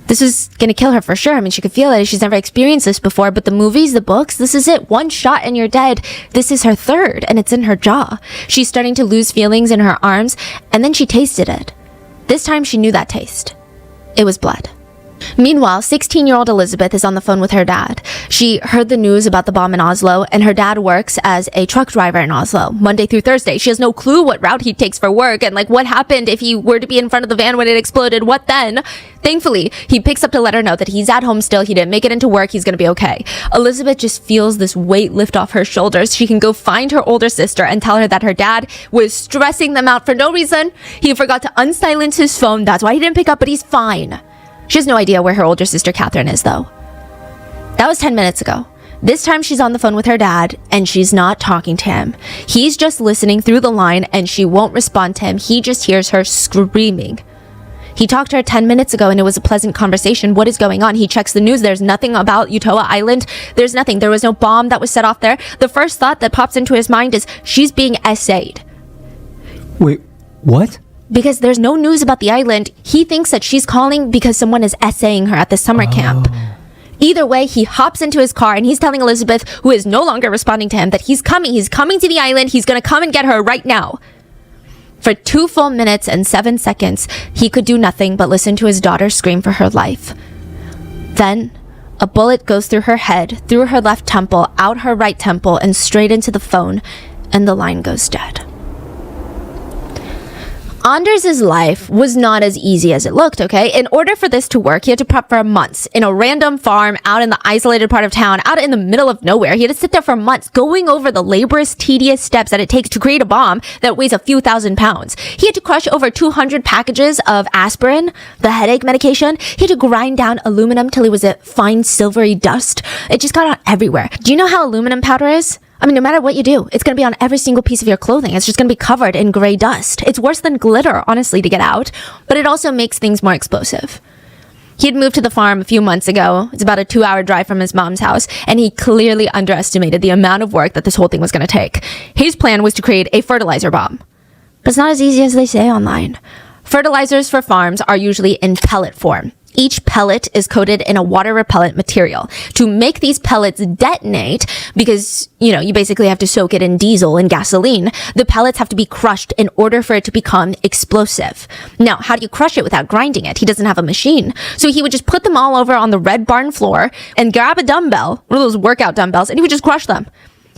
This was gonna kill her for sure. I mean, she could feel it. She's never experienced this before, but the movies, the books, this is it. One shot and you're dead. This is her third, and it's in her jaw. She's starting to lose feelings in her arms, and then she tasted it. This time she knew that taste. It was blood. Meanwhile, 16-year-old Elizabeth is on the phone with her dad. She heard the news about the bomb in Oslo, and her dad works as a truck driver in Oslo, Monday through Thursday. She has no clue what route he takes for work, and like what happened if he were to be in front of the van when it exploded, what then? Thankfully, he picks up to let her know that he's at home still, he didn't make it into work, he's gonna be okay. Elizabeth just feels this weight lift off her shoulders. She can go find her older sister and tell her that her dad was stressing them out for no reason. He forgot to unsilence his phone, that's why he didn't pick up, but he's fine. She has no idea where her older sister Catherine is, though. That was 10 minutes ago. This time she's on the phone with her dad, and she's not talking to him. He's just listening through the line, and she won't respond to him. He just hears her screaming. He talked to her 10 minutes ago, and it was a pleasant conversation. What is going on? He checks the news. There's nothing about Utoya Island. There's nothing. There was no bomb that was set off there. The first thought that pops into his mind is, she's being essayed. Wait, what? Because there's no news about the island, he thinks that she's calling because someone is essaying her at the summer camp. Either way, he hops into his car and he's telling Elizabeth, who is no longer responding to him, that he's coming to the island, he's gonna come and get her right now. For 2 full minutes and 7 seconds, he could do nothing but listen to his daughter scream for her life. Then, a bullet goes through her head, through her left temple, out her right temple, and straight into the phone, and the line goes dead. Anders' life was not as easy as it looked, okay? In order for this to work, he had to prep for months in a random farm out in the isolated part of town, out in the middle of nowhere. He had to sit there for months going over the laborious, tedious steps that it takes to create a bomb that weighs a few thousand pounds. He had to crush over 200 packages of aspirin, the headache medication. He had to grind down aluminum till it was a fine silvery dust. It just got out everywhere. Do you know how aluminum powder is? I mean, no matter what you do, it's going to be on every single piece of your clothing. It's just going to be covered in gray dust. It's worse than glitter, honestly, to get out, but it also makes things more explosive. He had moved to the farm a few months ago. It's about a 2-hour drive from his mom's house, and he clearly underestimated the amount of work that this whole thing was going to take. His plan was to create a fertilizer bomb. But it's not as easy as they say online. Fertilizers for farms are usually in pellet form. Each pellet is coated in a water-repellent material. To make these pellets detonate, because, you basically have to soak it in diesel and gasoline, the pellets have to be crushed in order for it to become explosive. Now, how do you crush it without grinding it? He doesn't have a machine. So he would just put them all over on the red barn floor and grab a dumbbell, one of those workout dumbbells, and he would just crush them.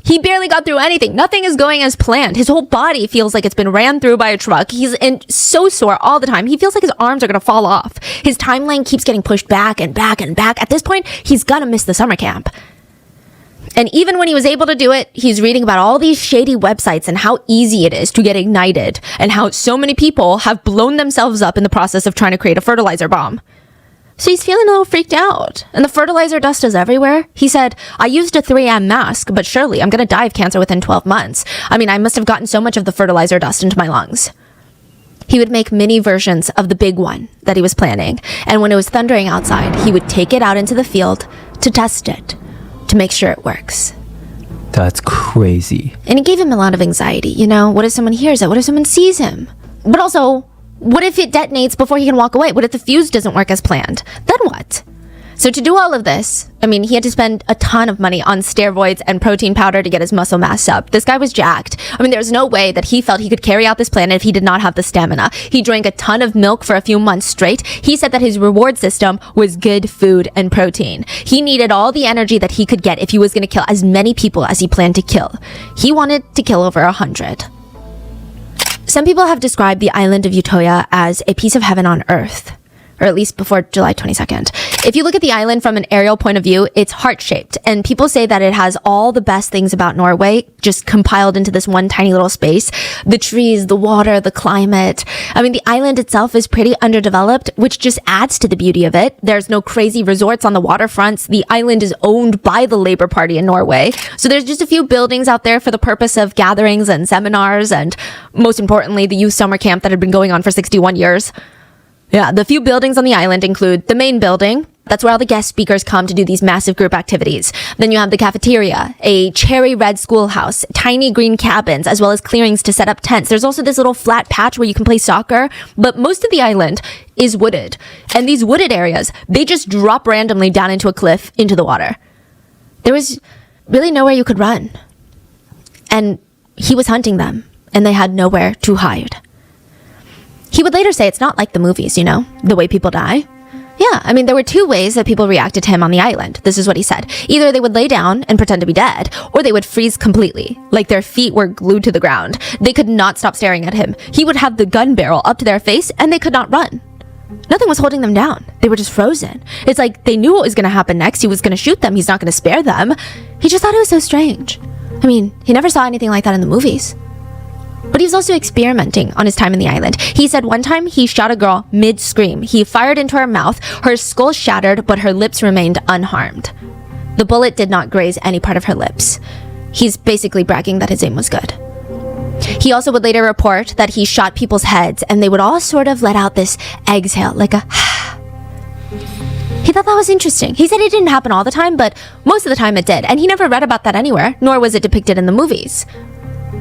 He barely got through anything. Nothing is going as planned. His whole body feels like it's been ran through by a truck. He's so sore all the time. He feels like his arms are going to fall off. His timeline keeps getting pushed back and back and back. At this point, he's going to miss the summer camp. And even when he was able to do it, he's reading about all these shady websites and how easy it is to get ignited and how so many people have blown themselves up in the process of trying to create a fertilizer bomb. So he's feeling a little freaked out. And the fertilizer dust is everywhere. He said, I used a 3M mask, but surely I'm going to die of cancer within 12 months. I mean, I must have gotten so much of the fertilizer dust into my lungs. He would make mini versions of the big one that he was planning. And when it was thundering outside, he would take it out into the field to test it, to make sure it works. That's crazy. And it gave him a lot of anxiety. You know, what if someone hears it? What if someone sees him? But also, what if it detonates before he can walk away? What if the fuse doesn't work as planned? Then what? So to do all of this, I mean, he had to spend a ton of money on steroids and protein powder to get his muscle mass up. This guy was jacked. I mean, there's no way that he felt he could carry out this plan if he did not have the stamina. He drank a ton of milk for a few months straight. He said that his reward system was good food and protein. He needed all the energy that he could get if he was going to kill as many people as he planned to kill. He wanted to kill over 100. Some people have described the island of Utøya as a piece of heaven on earth, or at least before July 22nd. If you look at the island from an aerial point of view, it's heart-shaped, and people say that it has all the best things about Norway just compiled into this one tiny little space. The trees, the water, the climate. I mean, the island itself is pretty underdeveloped, which just adds to the beauty of it. There's no crazy resorts on the waterfronts. The island is owned by the Labour Party in Norway. So there's just a few buildings out there for the purpose of gatherings and seminars, and most importantly, the youth summer camp that had been going on for 61 years. Yeah, the few buildings on the island include the main building. That's where all the guest speakers come to do these massive group activities. Then you have the cafeteria, a cherry red schoolhouse, tiny green cabins, as well as clearings to set up tents. There's also this little flat patch where you can play soccer, but most of the island is wooded. And these wooded areas, they just drop randomly down into a cliff into the water. There was really nowhere you could run. And he was hunting them, and they had nowhere to hide. He would later say it's not like the movies, you know, the way people die. Yeah, I mean, there were two ways that people reacted to him on the island. This is what he said. Either they would lay down and pretend to be dead, or they would freeze completely, like their feet were glued to the ground. They could not stop staring at him. He would have the gun barrel up to their face, and they could not run. Nothing was holding them down. They were just frozen. It's like they knew what was going to happen next. He was going to shoot them. He's not going to spare them. He just thought it was so strange. I mean, he never saw anything like that in the movies. But he was also experimenting on his time in the island. He said one time he shot a girl mid-scream. He fired into her mouth. Her skull shattered, but her lips remained unharmed. The bullet did not graze any part of her lips. He's basically bragging that his aim was good. He also would later report that he shot people's heads, and they would all sort of let out this exhale, like a He thought that was interesting. He said it didn't happen all the time, but most of the time it did. And he never read about that anywhere, nor was it depicted in the movies.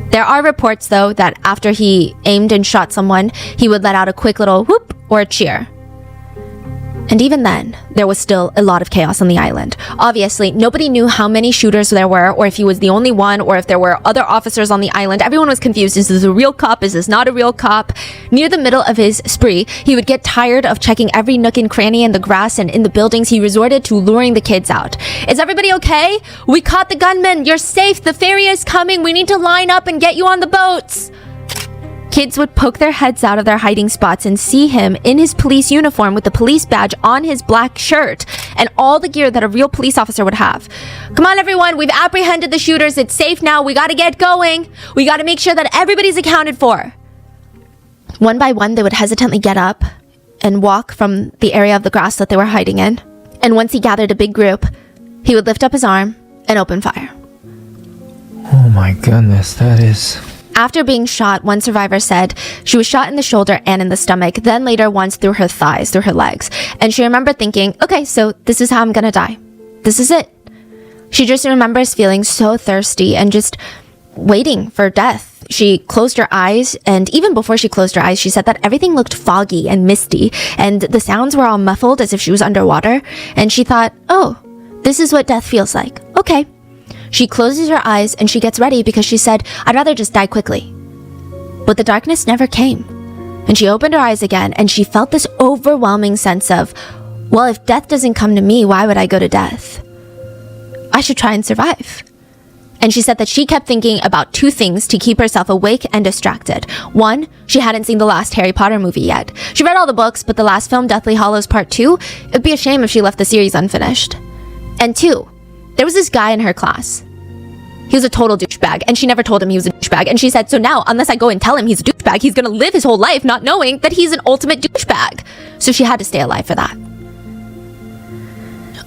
There are reports, though, that after he aimed and shot someone, he would let out a quick little whoop or a cheer. And even then, there was still a lot of chaos on the island. Obviously, nobody knew how many shooters there were, or if he was the only one, or if there were other officers on the island. Everyone was confused. Is this a real cop? Is this not a real cop? Near the middle of his spree, he would get tired of checking every nook and cranny in the grass and in the buildings. He resorted to luring the kids out. Is everybody okay? We caught the gunman. You're safe. The ferry is coming. We need to line up and get you on the boats. Kids would poke their heads out of their hiding spots and see him in his police uniform with the police badge on his black shirt and all the gear that a real police officer would have. Come on, everyone. We've apprehended the shooters. It's safe now. We got to get going. We got to make sure that everybody's accounted for. One by one, they would hesitantly get up and walk from the area of the grass that they were hiding in. And once he gathered a big group, he would lift up his arm and open fire. Oh my goodness, that is... After being shot, one survivor said she was shot in the shoulder and in the stomach, then later once through her thighs, through her legs. And she remembered thinking, okay, so this is how I'm gonna die. This is it. She just remembers feeling so thirsty and just waiting for death. She closed her eyes, and even before she closed her eyes, she said that everything looked foggy and misty, and the sounds were all muffled as if she was underwater. And she thought, oh, this is what death feels like. Okay. She closes her eyes and she gets ready because she said, I'd rather just die quickly. But the darkness never came. And she opened her eyes again and she felt this overwhelming sense of, well, if death doesn't come to me, why would I go to death? I should try and survive. And she said that she kept thinking about two things to keep herself awake and distracted. One, she hadn't seen the last Harry Potter movie yet. She read all the books, but the last film, Deathly Hallows Part 2, it'd be a shame if she left the series unfinished. And two, there was this guy in her class. He was a total douchebag, and she never told him he was a douchebag. And she said, so now, unless I go and tell him he's a douchebag, he's gonna live his whole life not knowing that he's an ultimate douchebag. So she had to stay alive for that.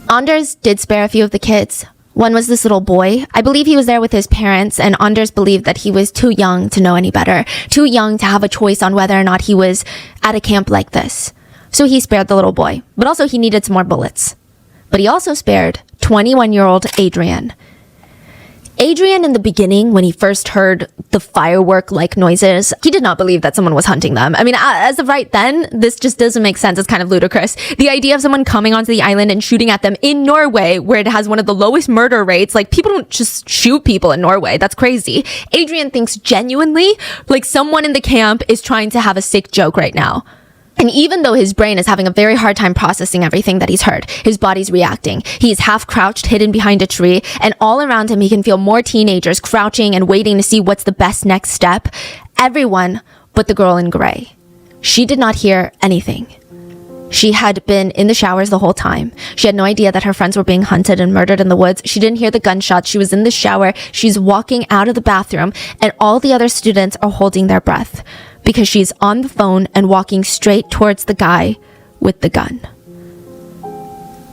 Anders did spare a few of the kids. One was this little boy. I believe he was there with his parents, and Anders believed that he was too young to know any better, too young to have a choice on whether or not he was at a camp like this. So he spared the little boy, but also he needed some more bullets. But he also spared 21-year-old Adrian. Adrian, in the beginning, when he first heard the firework-like noises, he did not believe that someone was hunting them. I mean, as of right then, this just doesn't make sense. It's kind of ludicrous. The idea of someone coming onto the island and shooting at them in Norway, where it has one of the lowest murder rates, like, people don't just shoot people in Norway. That's crazy. Adrian thinks genuinely, like, someone in the camp is trying to have a sick joke right now. And even though his brain is having a very hard time processing everything that he's heard, his body's reacting. He's half crouched, hidden behind a tree, and all around him he can feel more teenagers crouching and waiting to see what's the best next step. Everyone but the girl in gray. She did not hear anything. She had been in the showers the whole time. She had no idea that her friends were being hunted and murdered in the woods. She didn't hear the gunshots. She was in the shower. She's walking out of the bathroom, and all the other students are holding their breath, because she's on the phone and walking straight towards the guy with the gun.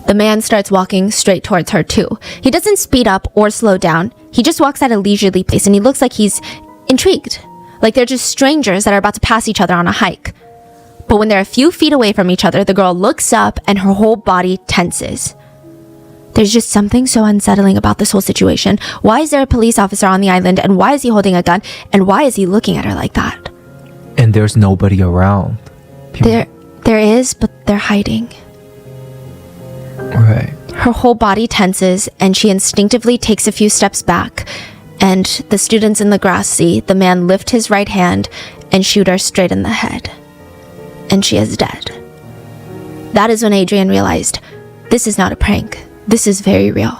The man starts walking straight towards her too. He doesn't speed up or slow down. He just walks at a leisurely pace, and he looks like he's intrigued. Like they're just strangers that are about to pass each other on a hike. But when they're a few feet away from each other, the girl looks up and her whole body tenses. There's just something so unsettling about this whole situation. Why is there a police officer on the island, and why is he holding a gun, and why is he looking at her like that? And there's nobody around. There is, but they're hiding. Right. Her whole body tenses, and she instinctively takes a few steps back. And the students in the grass see the man lift his right hand and shoot her straight in the head. And she is dead. That is when Adrian realized, this is not a prank. This is very real.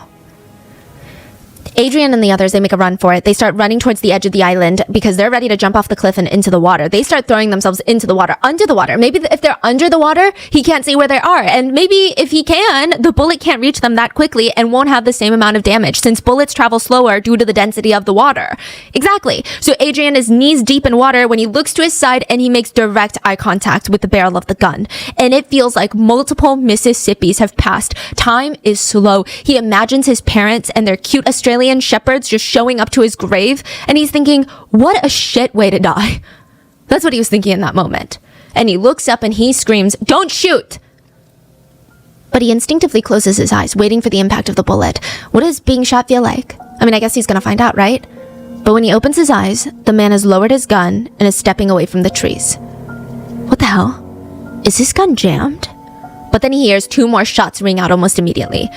Adrian and the others, they make a run for it. They start running towards the edge of the island because they're ready to jump off the cliff and into the water. They start throwing themselves into the water, under the water. Maybe if they're under the water, he can't see where they are. And maybe if he can, the bullet can't reach them that quickly and won't have the same amount of damage, since bullets travel slower due to the density of the water. Exactly. So Adrian is knees deep in water when he looks to his side, and he makes direct eye contact with the barrel of the gun. And it feels like multiple Mississippis have passed. Time is slow. He imagines his parents and their cute Australian shepherds just showing up to his grave, and he's thinking, what a shit way to die. That's what he was thinking in that moment. And he looks up and he screams, don't shoot! But he instinctively closes his eyes, waiting for the impact of the bullet. What does being shot feel like? I mean, I guess he's gonna find out, right? But when he opens his eyes, the man has lowered his gun and is stepping away from the trees. What the hell? Is this gun jammed? But then he hears two more shots ring out almost immediately.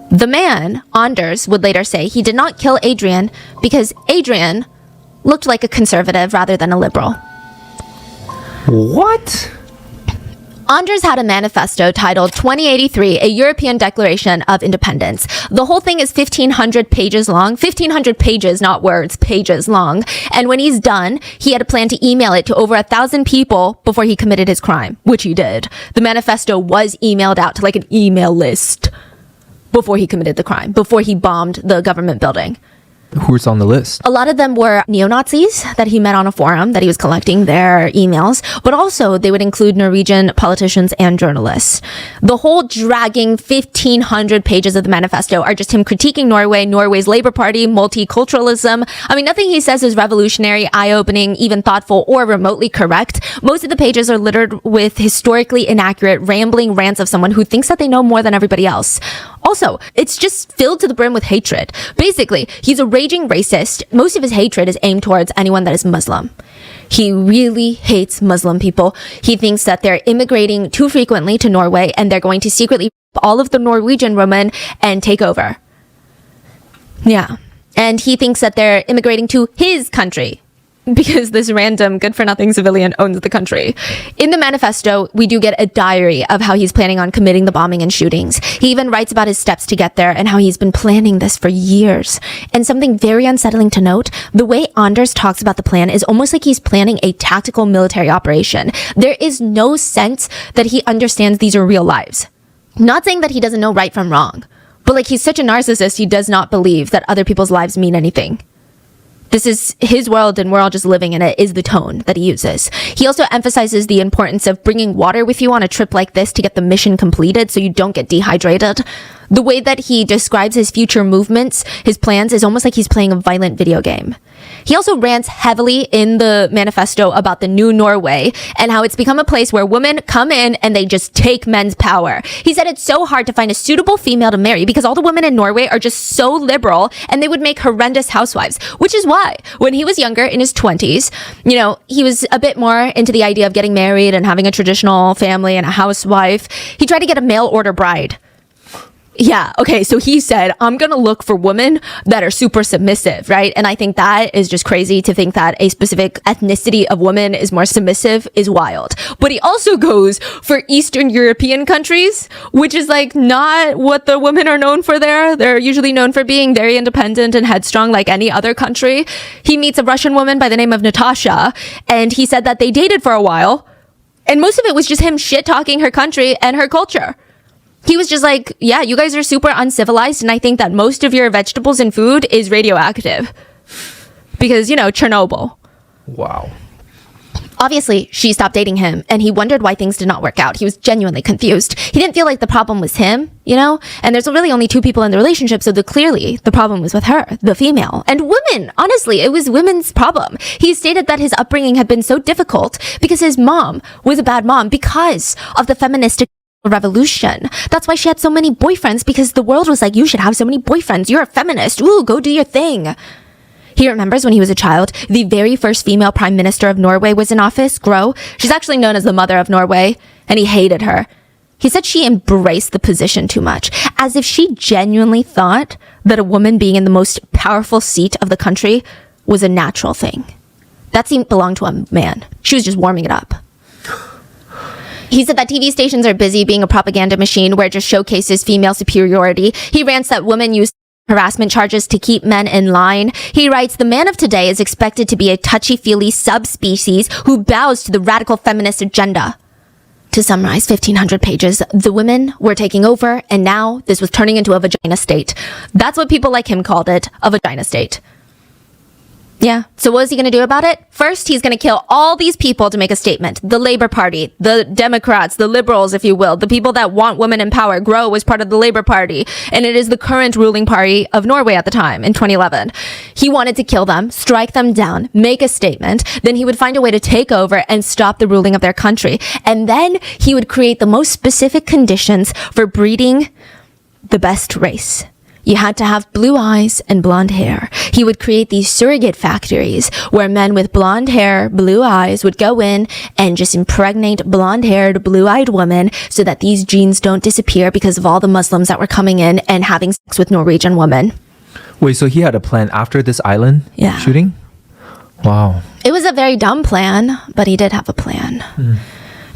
The man, Anders, would later say he did not kill Adrian because Adrian looked like a conservative rather than a liberal. What? Anders had a manifesto titled 2083, a European Declaration of Independence. The whole thing is 1,500 pages long. 1,500 pages, not words, pages long. And when he's done, he had a plan to email it to over 1,000 people before he committed his crime, which he did. The manifesto was emailed out to like an email list before he committed the crime, before he bombed the government building. Who's on the list? A lot of them were neo-Nazis that he met on a forum that he was collecting their emails, but also they would include Norwegian politicians and journalists. The whole dragging 1,500 pages of the manifesto are just him critiquing Norway, Norway's Labour Party, multiculturalism. I mean, nothing he says is revolutionary, eye-opening, even thoughtful, or remotely correct. Most of the pages are littered with historically inaccurate, rambling rants of someone who thinks that they know more than everybody else. Also, it's just filled to the brim with hatred. Basically, he's a raging racist. Most of his hatred is aimed towards anyone that is Muslim. He really hates Muslim people. He thinks that they're immigrating too frequently to Norway, and they're going to secretly rape all of the Norwegian women and take over. Yeah. And he thinks that they're immigrating to his country. because this random good-for-nothing civilian owns the country. In the manifesto, we do get a diary of how he's planning on committing the bombing and shootings. He even writes about his steps to get there and how he's been planning this for years. And something very unsettling to note, the way Anders talks about the plan is almost like he's planning a tactical military operation. There is no sense that he understands these are real lives. Not saying that he doesn't know right from wrong, but like he's such a narcissist, he does not believe that other people's lives mean anything. This is his world and we're all just living in it, is the tone that he uses. He also emphasizes the importance of bringing water with you on a trip like this to get the mission completed so you don't get dehydrated. The way that he describes his future movements, his plans, is almost like he's playing a violent video game. He also rants heavily in the manifesto about the new Norway and how it's become a place where women come in and they just take men's power. He said it's so hard to find a suitable female to marry because all the women in Norway are just so liberal and they would make horrendous housewives, which is why when he was younger, in his 20s, you know, he was a bit more into the idea of getting married and having a traditional family and a housewife. He tried to get a mail order bride. Yeah, okay, so he said, I'm gonna look for women that are super submissive, right? And I think that is just crazy to think that a specific ethnicity of women is more submissive is wild. But he also goes for Eastern European countries, which is like not what the women are known for there. They're usually known for being very independent and headstrong like any other country. He meets a Russian woman by the name of Natasha, and he said that they dated for a while, and most of it was just him shit-talking her country and her culture. He was just like, yeah, you guys are super uncivilized, and I think that most of your vegetables and food is radioactive. Because, you know, Chernobyl. Wow. Obviously, she stopped dating him, and he wondered why things did not work out. He was genuinely confused. He didn't feel like the problem was him, you know? And there's really only two people in the relationship, so clearly the problem was with her, the female. And women, honestly, it was women's problem. He stated that his upbringing had been so difficult because his mom was a bad mom because of the feministic revolution. That's why she had so many boyfriends, because the world was like, you should have so many boyfriends. You're a feminist. Ooh, go do your thing. He remembers when he was a child, the very first female prime minister of Norway was in office, Gro. She's actually known as the mother of Norway, and he hated her. He said she embraced the position too much, as if she genuinely thought that a woman being in the most powerful seat of the country was a natural thing. That seat belonged to a man. She was just warming it up. He said that TV stations are busy being a propaganda machine where it just showcases female superiority. He rants that women use harassment charges to keep men in line. He writes, the man of today is expected to be a touchy-feely subspecies who bows to the radical feminist agenda. To summarize 1,500 pages, the women were taking over, and now this was turning into a vagina state. That's what people like him called it, a vagina state. Yeah. So what is he going to do about it? First, he's going to kill all these people to make a statement. The Labour Party, the Democrats, the Liberals, if you will, the people that want women in power. Gro was part of the Labour Party, and it is the current ruling party of Norway at the time in 2011. He wanted to kill them, strike them down, make a statement. Then he would find a way to take over and stop the ruling of their country. And then he would create the most specific conditions for breeding the best race. You had to have blue eyes and blonde hair. He would create these surrogate factories where men with blonde hair, blue eyes would go in and just impregnate blonde-haired, blue-eyed women so that these genes don't disappear because of all the Muslims that were coming in and having sex with Norwegian women. Wait, so he had a plan after this island shooting? Wow. It was a very dumb plan, but he did have a plan.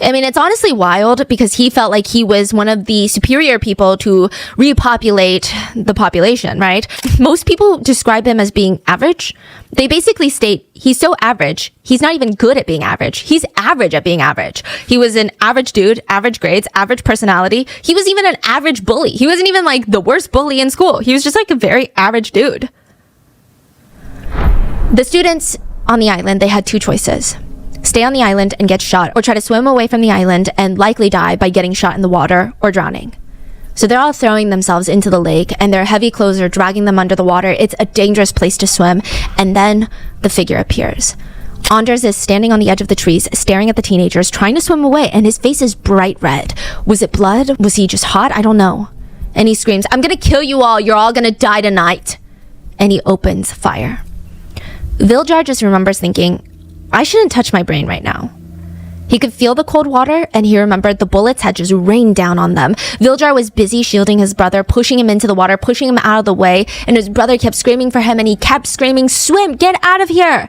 I mean, it's honestly wild because he felt like he was one of the superior people to repopulate the population, right? Most people describe him as being average. They basically state he's so average, he's not even good at being average. He's average at being average. He was an average dude, average grades, average personality. He was even an average bully. He wasn't even like the worst bully in school. He was just like a very average dude. The students on the island, they had two choices. Stay on the island and get shot, or try to swim away from the island and likely die by getting shot in the water or drowning. So they're all throwing themselves into the lake, and their heavy clothes are dragging them under the water. It's a dangerous place to swim. And then the figure appears. Anders is standing on the edge of the trees, staring at the teenagers, trying to swim away, and his face is bright red. Was it blood? Was he just hot? I don't know. And he screams, I'm gonna kill you all. You're all gonna die tonight. And he opens fire. Viljar just remembers thinking, I shouldn't touch my brain right now. He could feel the cold water, and he remembered the bullets had just rained down on them. Viljar was busy shielding his brother, pushing him into the water, pushing him out of the way, and his brother kept screaming for him, and he kept screaming, swim, get out of here!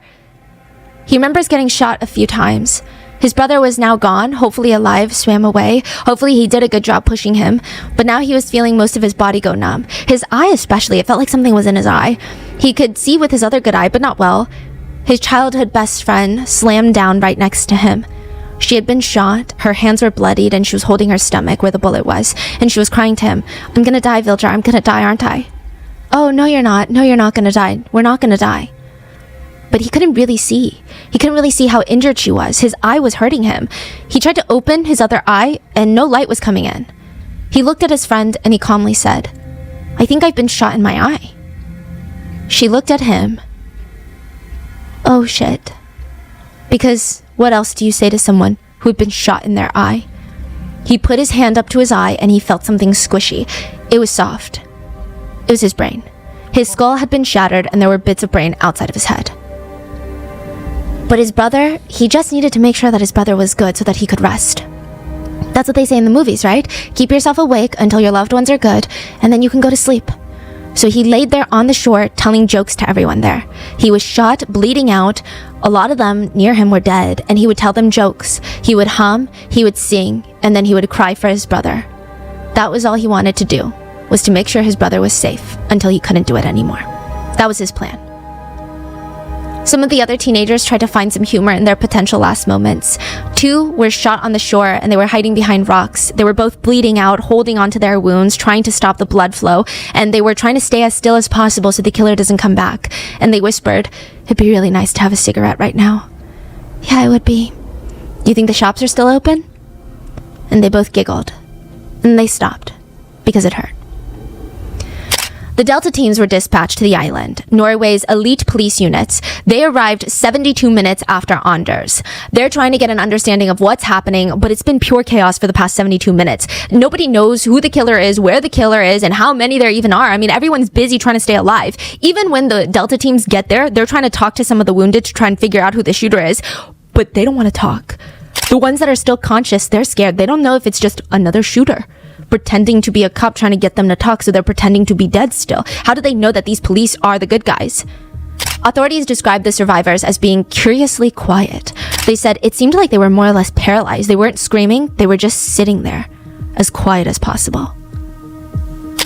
He remembers getting shot a few times. His brother was now gone, hopefully alive, swam away. Hopefully he did a good job pushing him. But now he was feeling most of his body go numb. His eye especially, it felt like something was in his eye. He could see with his other good eye, but not well. His childhood best friend slammed down right next to him. She had been shot, her hands were bloodied, and she was holding her stomach where the bullet was. And she was crying to him, "I'm gonna die, Viljar, I'm gonna die, aren't I?" "Oh, no you're not. No, you're not gonna die. We're not gonna die." But he couldn't really see. He couldn't really see how injured she was. His eye was hurting him. He tried to open his other eye, and no light was coming in. He looked at his friend, and he calmly said, "I think I've been shot in my eye." She looked at him. Oh shit. Because what else do you say to someone who had been shot in their eye? He put his hand up to his eye, and he felt something squishy. It was soft. It was his brain. His skull had been shattered, and there were bits of brain outside of his head. But his brother, he just needed to make sure that his brother was good so that he could rest. That's what they say in the movies, right? Keep yourself awake until your loved ones are good, and then you can go to sleep. So he laid there on the shore, telling jokes to everyone there. He was shot, bleeding out. A lot of them near him were dead, and he would tell them jokes. He would hum, he would sing, and then he would cry for his brother. That was all he wanted to do, was to make sure his brother was safe until he couldn't do it anymore. That was his plan. Some of the other teenagers tried to find some humor in their potential last moments. 2 were shot on the shore, and they were hiding behind rocks. They were both bleeding out, holding onto their wounds, trying to stop the blood flow, and they were trying to stay as still as possible so the killer doesn't come back. And they whispered, "It'd be really nice to have a cigarette right now." "Yeah, it would be. You think the shops are still open?" And they both giggled. And they stopped, because it hurt. The Delta teams were dispatched to the island, Norway's elite police units. They arrived 72 minutes after Anders. They're trying to get an understanding of what's happening, but it's been pure chaos for the past 72 minutes. Nobody knows who the killer is, where the killer is, and how many there even are. I mean, everyone's busy trying to stay alive. Even when the Delta teams get there, they're trying to talk to some of the wounded to try and figure out who the shooter is, but they don't want to talk. The ones that are still conscious, they're scared. They don't know if it's just another shooter pretending to be a cop trying to get them to talk, so they're pretending to be dead still. How do they know that these police are the good guys? Authorities described the survivors as being curiously quiet. They said it seemed like they were more or less paralyzed. They weren't screaming, they were just sitting there, as quiet as possible.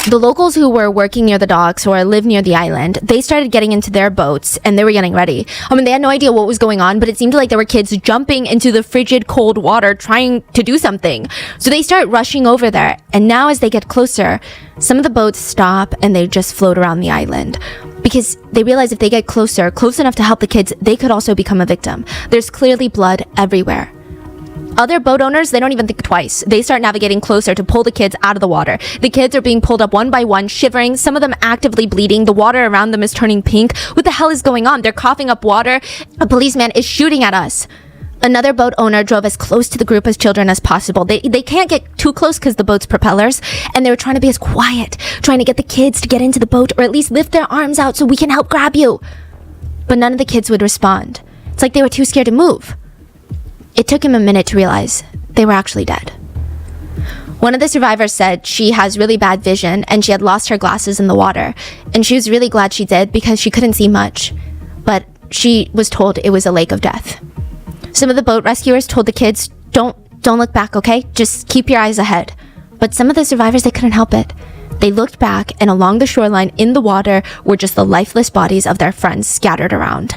The locals who were working near the docks or lived near the island, they started getting into their boats and they were getting ready. I mean, they had no idea what was going on, but it seemed like there were kids jumping into the frigid cold water trying to do something. So they start rushing over there. And now as they get closer, some of the boats stop and they just float around the island. Because they realize if they get closer, close enough to help the kids, they could also become a victim. There's clearly blood everywhere. Other boat owners, they don't even think twice. They start navigating closer to pull the kids out of the water. The kids are being pulled up one by one, shivering, some of them actively bleeding. The water around them is turning pink. What the hell is going on? They're coughing up water. A policeman is shooting at us. Another boat owner drove as close to the group of children as possible. They can't get too close because the boat's propellers, and they were trying to be as quiet, trying to get the kids to get into the boat or at least lift their arms out so we can help grab you. But none of the kids would respond. It's like they were too scared to move. It took him a minute to realize they were actually dead. One of the survivors said she has really bad vision and she had lost her glasses in the water. And she was really glad she did because she couldn't see much. But she was told it was a lake of death. Some of the boat rescuers told the kids, don't look back, okay? Just keep your eyes ahead. But some of the survivors, they couldn't help it. They looked back and along the shoreline in the water were just the lifeless bodies of their friends scattered around.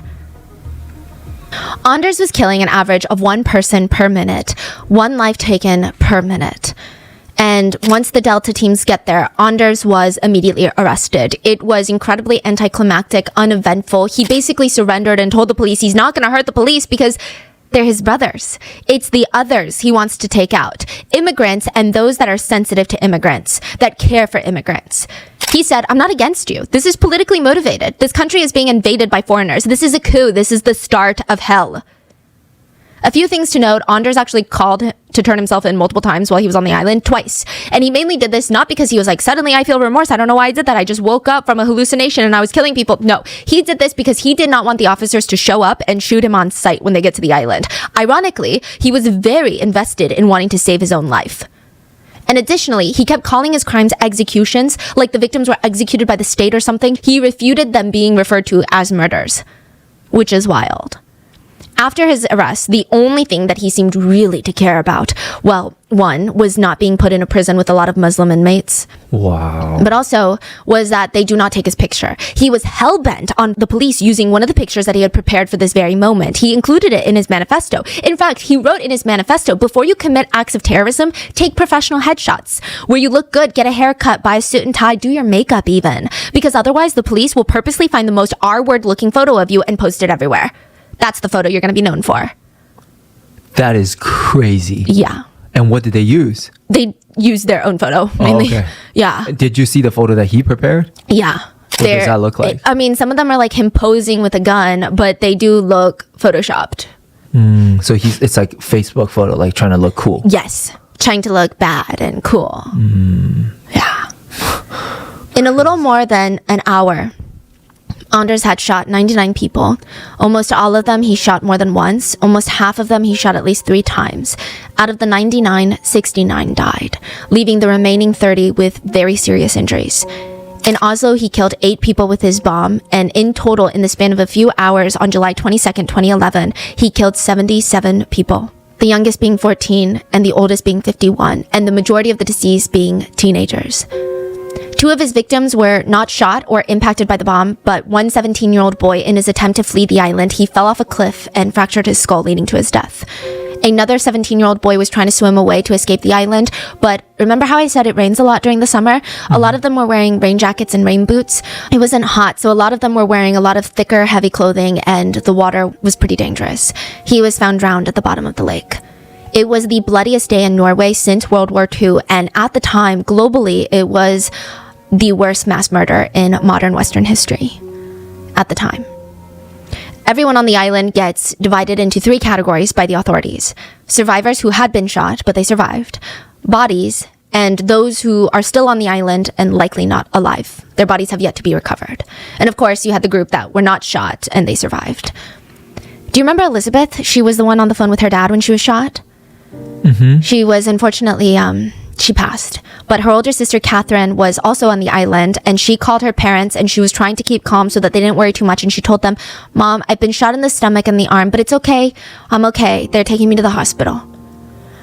Anders was killing an average of 1 person per minute, 1 life taken per minute. And once the Delta teams get there, Anders was immediately arrested. It was incredibly anticlimactic, uneventful. He basically surrendered and told the police he's not going to hurt the police because they're his brothers. It's the others he wants to take out. Immigrants and those that are sensitive to immigrants, that care for immigrants. He said, I'm not against you. This is politically motivated. This country is being invaded by foreigners. This is a coup. This is the start of hell. A few things to note, Anders actually called to turn himself in multiple times while he was on the island, twice. And he mainly did this not because he was like, suddenly I feel remorse. I don't know why I did that. I just woke up from a hallucination and I was killing people. No, he did this because he did not want the officers to show up and shoot him on sight when they get to the island. Ironically, he was very invested in wanting to save his own life. And additionally, he kept calling his crimes executions, like the victims were executed by the state or something. He refuted them being referred to as murders, which is wild. After his arrest, the only thing that he seemed really to care about, well, one, was not being put in a prison with a lot of Muslim inmates. Wow. But also was that they do not take his picture. He was hell-bent on the police using one of the pictures that he had prepared for this very moment. He included it in his manifesto. In fact, he wrote in his manifesto, before you commit acts of terrorism, take professional headshots. Where you look good, get a haircut, buy a suit and tie, do your makeup even. Because otherwise, the police will purposely find the most R-word looking photo of you and post it everywhere. That's the photo you're going to be known for. That is crazy. Yeah. And what did they use? They used their own photo, mainly. Oh, okay. Yeah. Did you see the photo that he prepared? Yeah. What does that look like? I mean, some of them are like him posing with a gun, but they do look photoshopped. So it's like Facebook photo, like trying to look cool. Yes. Trying to look bad and cool. Yeah. In a little more than an hour, Anders had shot 99 people. Almost all of them he shot more than once. Almost half of them he shot at least 3 times. Out of the 99, 69 died, leaving the remaining 30 with very serious injuries. In Oslo, he killed 8 people with his bomb, and in total, in the span of a few hours on July 22nd, 2011, he killed 77 people. The youngest being 14 and the oldest being 51, and the majority of the deceased being teenagers. 2 of his victims were not shot or impacted by the bomb, but one 17-year-old boy, in his attempt to flee the island, he fell off a cliff and fractured his skull, leading to his death. Another 17-year-old boy was trying to swim away to escape the island, but remember how I said it rains a lot during the summer? A lot of them were wearing rain jackets and rain boots. It wasn't hot, so a lot of them were wearing a lot of thicker, heavy clothing, and the water was pretty dangerous. He was found drowned at the bottom of the lake. It was the bloodiest day in Norway since World War II, and at the time, globally, it was the worst mass murder in modern Western history. At the time. Everyone on the island gets divided into 3 categories by the authorities. Survivors who had been shot, but they survived. Bodies, and those who are still on the island and likely not alive. Their bodies have yet to be recovered. And of course, you had the group that were not shot and they survived. Do you remember Elizabeth? She was the one on the phone with her dad when she was shot. She was unfortunately, she passed. But her older sister, Catherine, was also on the island, and she called her parents, and she was trying to keep calm so that they didn't worry too much. And she told them, "Mom, I've been shot in the stomach and the arm, but it's okay. I'm okay. They're taking me to the hospital."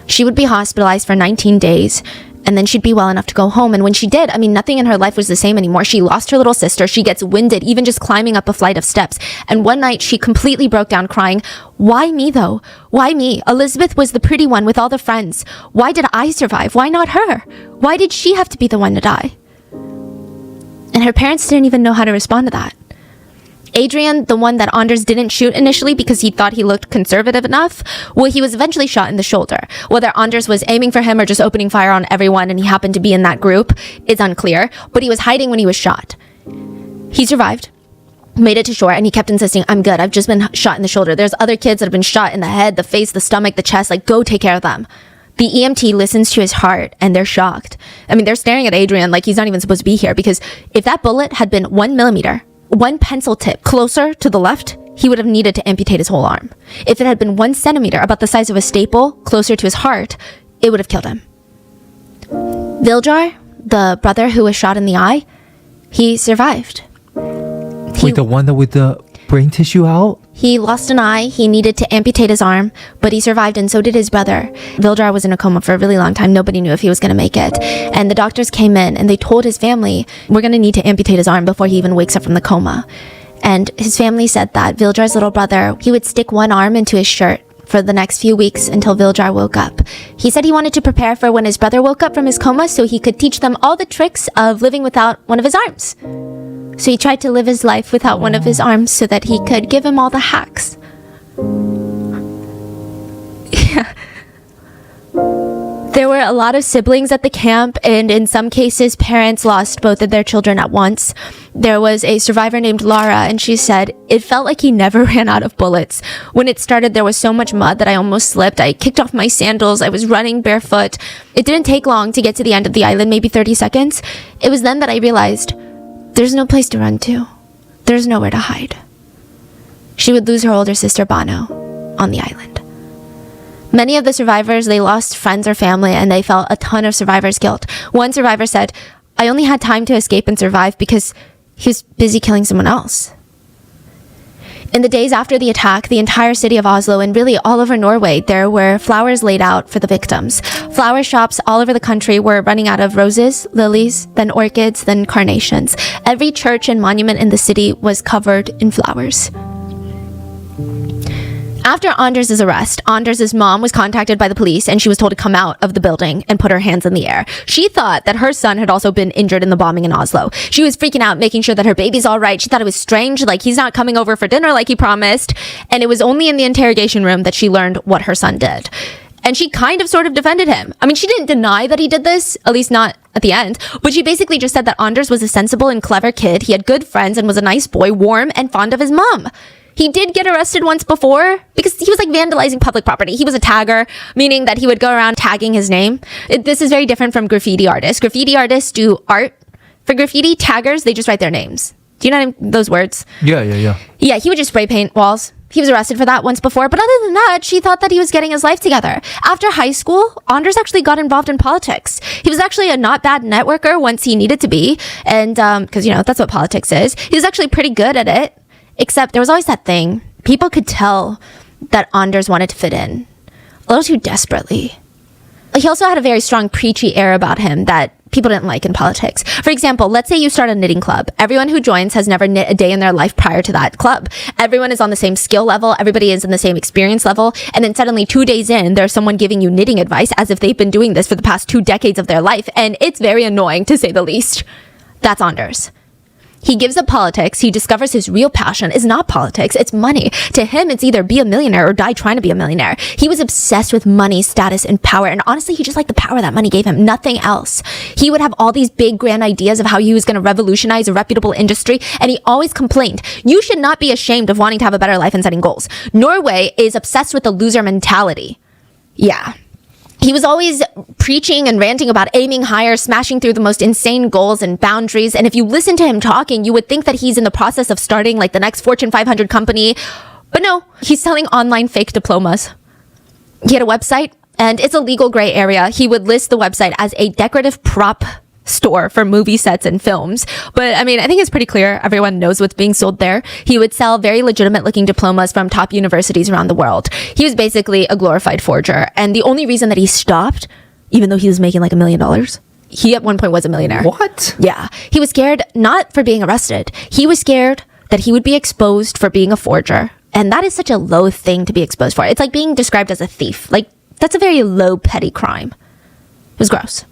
She would be hospitalized for 19 days, and then she'd be well enough to go home. And when she did, I mean, nothing in her life was the same anymore. She lost her little sister. She gets winded, even just climbing up a flight of steps. And one night, she completely broke down crying. "Why me, though? Why me? Elizabeth was the pretty one with all the friends. Why did I survive? Why not her? Why did she have to be the one to die?" And her parents didn't even know how to respond to that. Adrian, the one that Anders didn't shoot initially because he thought he looked conservative enough, well, he was eventually shot in the shoulder. Whether Anders was aiming for him or just opening fire on everyone and he happened to be in that group is unclear, but he was hiding when he was shot. He survived, made it to shore, and he kept insisting, "I'm good. I've just been shot in the shoulder. There's other kids that have been shot in the head, the face, the stomach, the chest. Like, go take care of them." The EMT listens to his heart and they're shocked. I mean, they're staring at Adrian like he's not even supposed to be here, because if that bullet had been 1 millimeter, 1 pencil tip closer to the left, he would have needed to amputate his whole arm. If it had been 1 centimeter, about the size of a staple, closer to his heart, it would have killed him. Viljar, the brother who was shot in the eye, he survived. Wait, the one that with the brain tissue out? He lost an eye, he needed to amputate his arm, but he survived, and so did his brother. Viljar was in a coma for a really long time. Nobody knew if he was going to make it. And the doctors came in and they told his family, "We're going to need to amputate his arm before he even wakes up from the coma." And his family said that Viljar's little brother, he would stick one arm into his shirt for the next few weeks until Viljar woke up. He said he wanted to prepare for when his brother woke up from his coma so he could teach them all the tricks of living without one of his arms. So he tried to live his life without one of his arms so that he could give him all the hacks. Yeah. There were a lot of siblings at the camp, and in some cases, parents lost both of their children at once. There was a survivor named Lara, and she said, "It felt like he never ran out of bullets. When it started, there was so much mud that I almost slipped. I kicked off my sandals. I was running barefoot. It didn't take long to get to the end of the island, maybe 30 seconds. It was then that I realized, there's no place to run to. There's nowhere to hide." She would lose her older sister, Bono, on the island. Many of the survivors, they lost friends or family, and they felt a ton of survivor's guilt. One survivor said, "I only had time to escape and survive because he was busy killing someone else." In the days after the attack, the entire city of Oslo and really all over Norway, there were flowers laid out for the victims. Flower shops all over the country were running out of roses, lilies, then orchids, then carnations. Every church and monument in the city was covered in flowers. After Anders' arrest, Anders' mom was contacted by the police and she was told to come out of the building and put her hands in the air. She thought that her son had also been injured in the bombing in Oslo. She was freaking out, making sure that her baby's all right. She thought it was strange, like he's not coming over for dinner like he promised. And it was only in the interrogation room that she learned what her son did. And she kind of sort of defended him. I mean, she didn't deny that he did this, at least not at the end, but she basically just said that Anders was a sensible and clever kid. He had good friends and was a nice boy, warm and fond of his mom. He did get arrested once before because he was like vandalizing public property. He was a tagger, meaning that he would go around tagging his name. This is very different from graffiti artists. Graffiti artists do art. For graffiti, taggers, they just write their names. Do you know those words? Yeah. Yeah, he would just spray paint walls. He was arrested for that once before. But other than that, she thought that he was getting his life together. After high school, Anders actually got involved in politics. He was actually a not bad networker once he needed to be. And because, that's what politics is. He was actually pretty good at it. Except there was always that thing. People could tell that Anders wanted to fit in a little too desperately. He also had a very strong preachy air about him that people didn't like in politics. For example, let's say you start a knitting club. Everyone who joins has never knit a day in their life prior to that club. Everyone is on the same skill level. Everybody is in the same experience level. And then suddenly 2 days in, there's someone giving you knitting advice as if they've been doing this for the past 2 decades of their life. And it's very annoying, to say the least. That's Anders. He gives up politics. He discovers his real passion is not politics, it's money. To him, it's either be a millionaire or die trying to be a millionaire. He was obsessed with money, status, and power. And honestly, he just liked the power that money gave him, nothing else. He would have all these big, grand ideas of how he was going to revolutionize a reputable industry. And he always complained, you should not be ashamed of wanting to have a better life and setting goals. Norway is obsessed with the loser mentality. Yeah. He was always preaching and ranting about aiming higher, smashing through the most insane goals and boundaries. And if you listen to him talking, you would think that he's in the process of starting like the next Fortune 500 company. But no, he's selling online fake diplomas. He had a website, and it's a legal gray area. He would list the website as a decorative prop store for movie sets and films. But I mean, I think it's pretty clear. Everyone knows what's being sold there. He would sell very legitimate looking diplomas from top universities around the world. He was basically a glorified forger. And the only reason that he stopped, even though he was making like $1 million, he at one point was a millionaire. What? Yeah. He was scared not for being arrested. He was scared that he would be exposed for being a forger. And that is such a low thing to be exposed for. It's like being described as a thief. Like, that's a very low, petty crime. It was gross.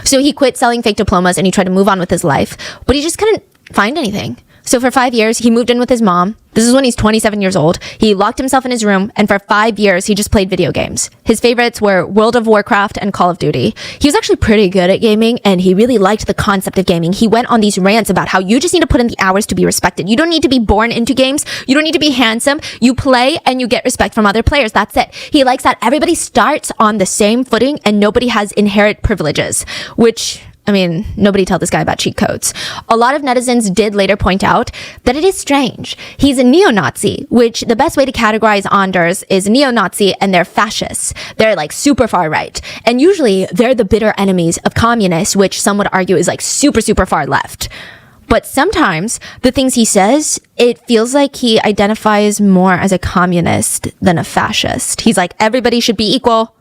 So he quit selling fake diplomas and he tried to move on with his life, but he just couldn't find anything. So for 5 years, he moved in with his mom. This is when he's 27 years old. He locked himself in his room, and for 5 years, he just played video games. His favorites were World of Warcraft and Call of Duty. He was actually pretty good at gaming, and he really liked the concept of gaming. He went on these rants about how you just need to put in the hours to be respected. You don't need to be born into games. You don't need to be handsome. You play, and you get respect from other players. That's it. He likes that everybody starts on the same footing, and nobody has inherent privileges, which... I mean, nobody tell this guy about cheat codes. A lot of netizens did later point out that it is strange. He's a neo-Nazi, which the best way to categorize Anders is neo-Nazi and they're fascists. They're like super far right. And usually they're the bitter enemies of communists, which some would argue is like super, super far left. But sometimes the things he says, it feels like he identifies more as a communist than a fascist. He's like, everybody should be equal,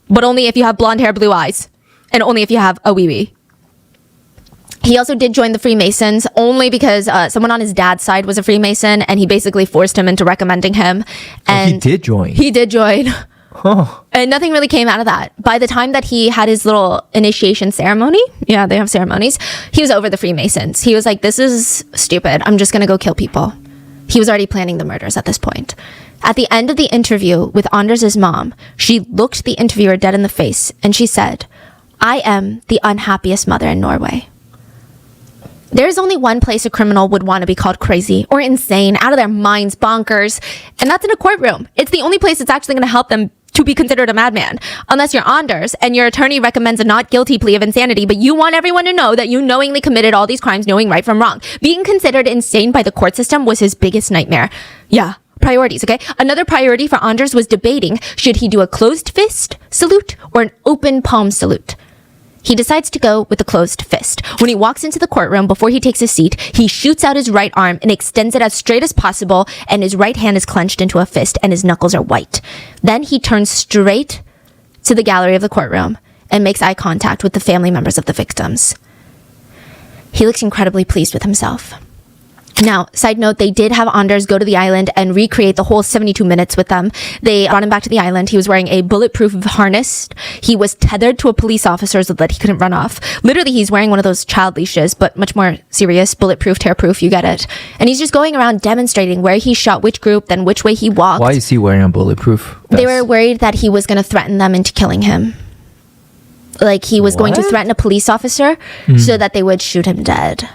but only if you have blonde hair, blue eyes. And only if you have a wee-wee. He also did join the Freemasons only because someone on his dad's side was a Freemason and he basically forced him into recommending him. And he did join. He did join. Huh. And nothing really came out of that. By the time that he had his little initiation ceremony, yeah, they have ceremonies, he was over the Freemasons. He was like, this is stupid. I'm just going to go kill people. He was already planning the murders at this point. At the end of the interview with Anders' mom, she looked the interviewer dead in the face and she said, I am the unhappiest mother in Norway. There is only one place a criminal would want to be called crazy or insane, out of their minds, bonkers, and that's in a courtroom. It's the only place that's actually going to help them to be considered a madman. Unless you're Anders and your attorney recommends a not guilty plea of insanity, but you want everyone to know that you knowingly committed all these crimes knowing right from wrong. Being considered insane by the court system was his biggest nightmare. Yeah. Priorities, okay? Another priority for Anders was debating, should he do a closed fist salute or an open palm salute? He decides to go with a closed fist. When he walks into the courtroom, before he takes his seat, he shoots out his right arm and extends it as straight as possible, and his right hand is clenched into a fist and his knuckles are white. Then he turns straight to the gallery of the courtroom and makes eye contact with the family members of the victims. He looks incredibly pleased with himself. Now, side note, they did have Anders go to the island and recreate the whole 72 minutes with them. They brought him back to the island. He was wearing a bulletproof harness. He was tethered to a police officer so that he couldn't run off. Literally, he's wearing one of those child leashes, but much more serious, bulletproof, tear-proof, you get it. And he's just going around demonstrating where he shot which group, then which way he walked. Why is he wearing a bulletproof vest? They were worried that he was going to threaten them into killing him. Like, he was going to threaten a police officer so that they would shoot him dead.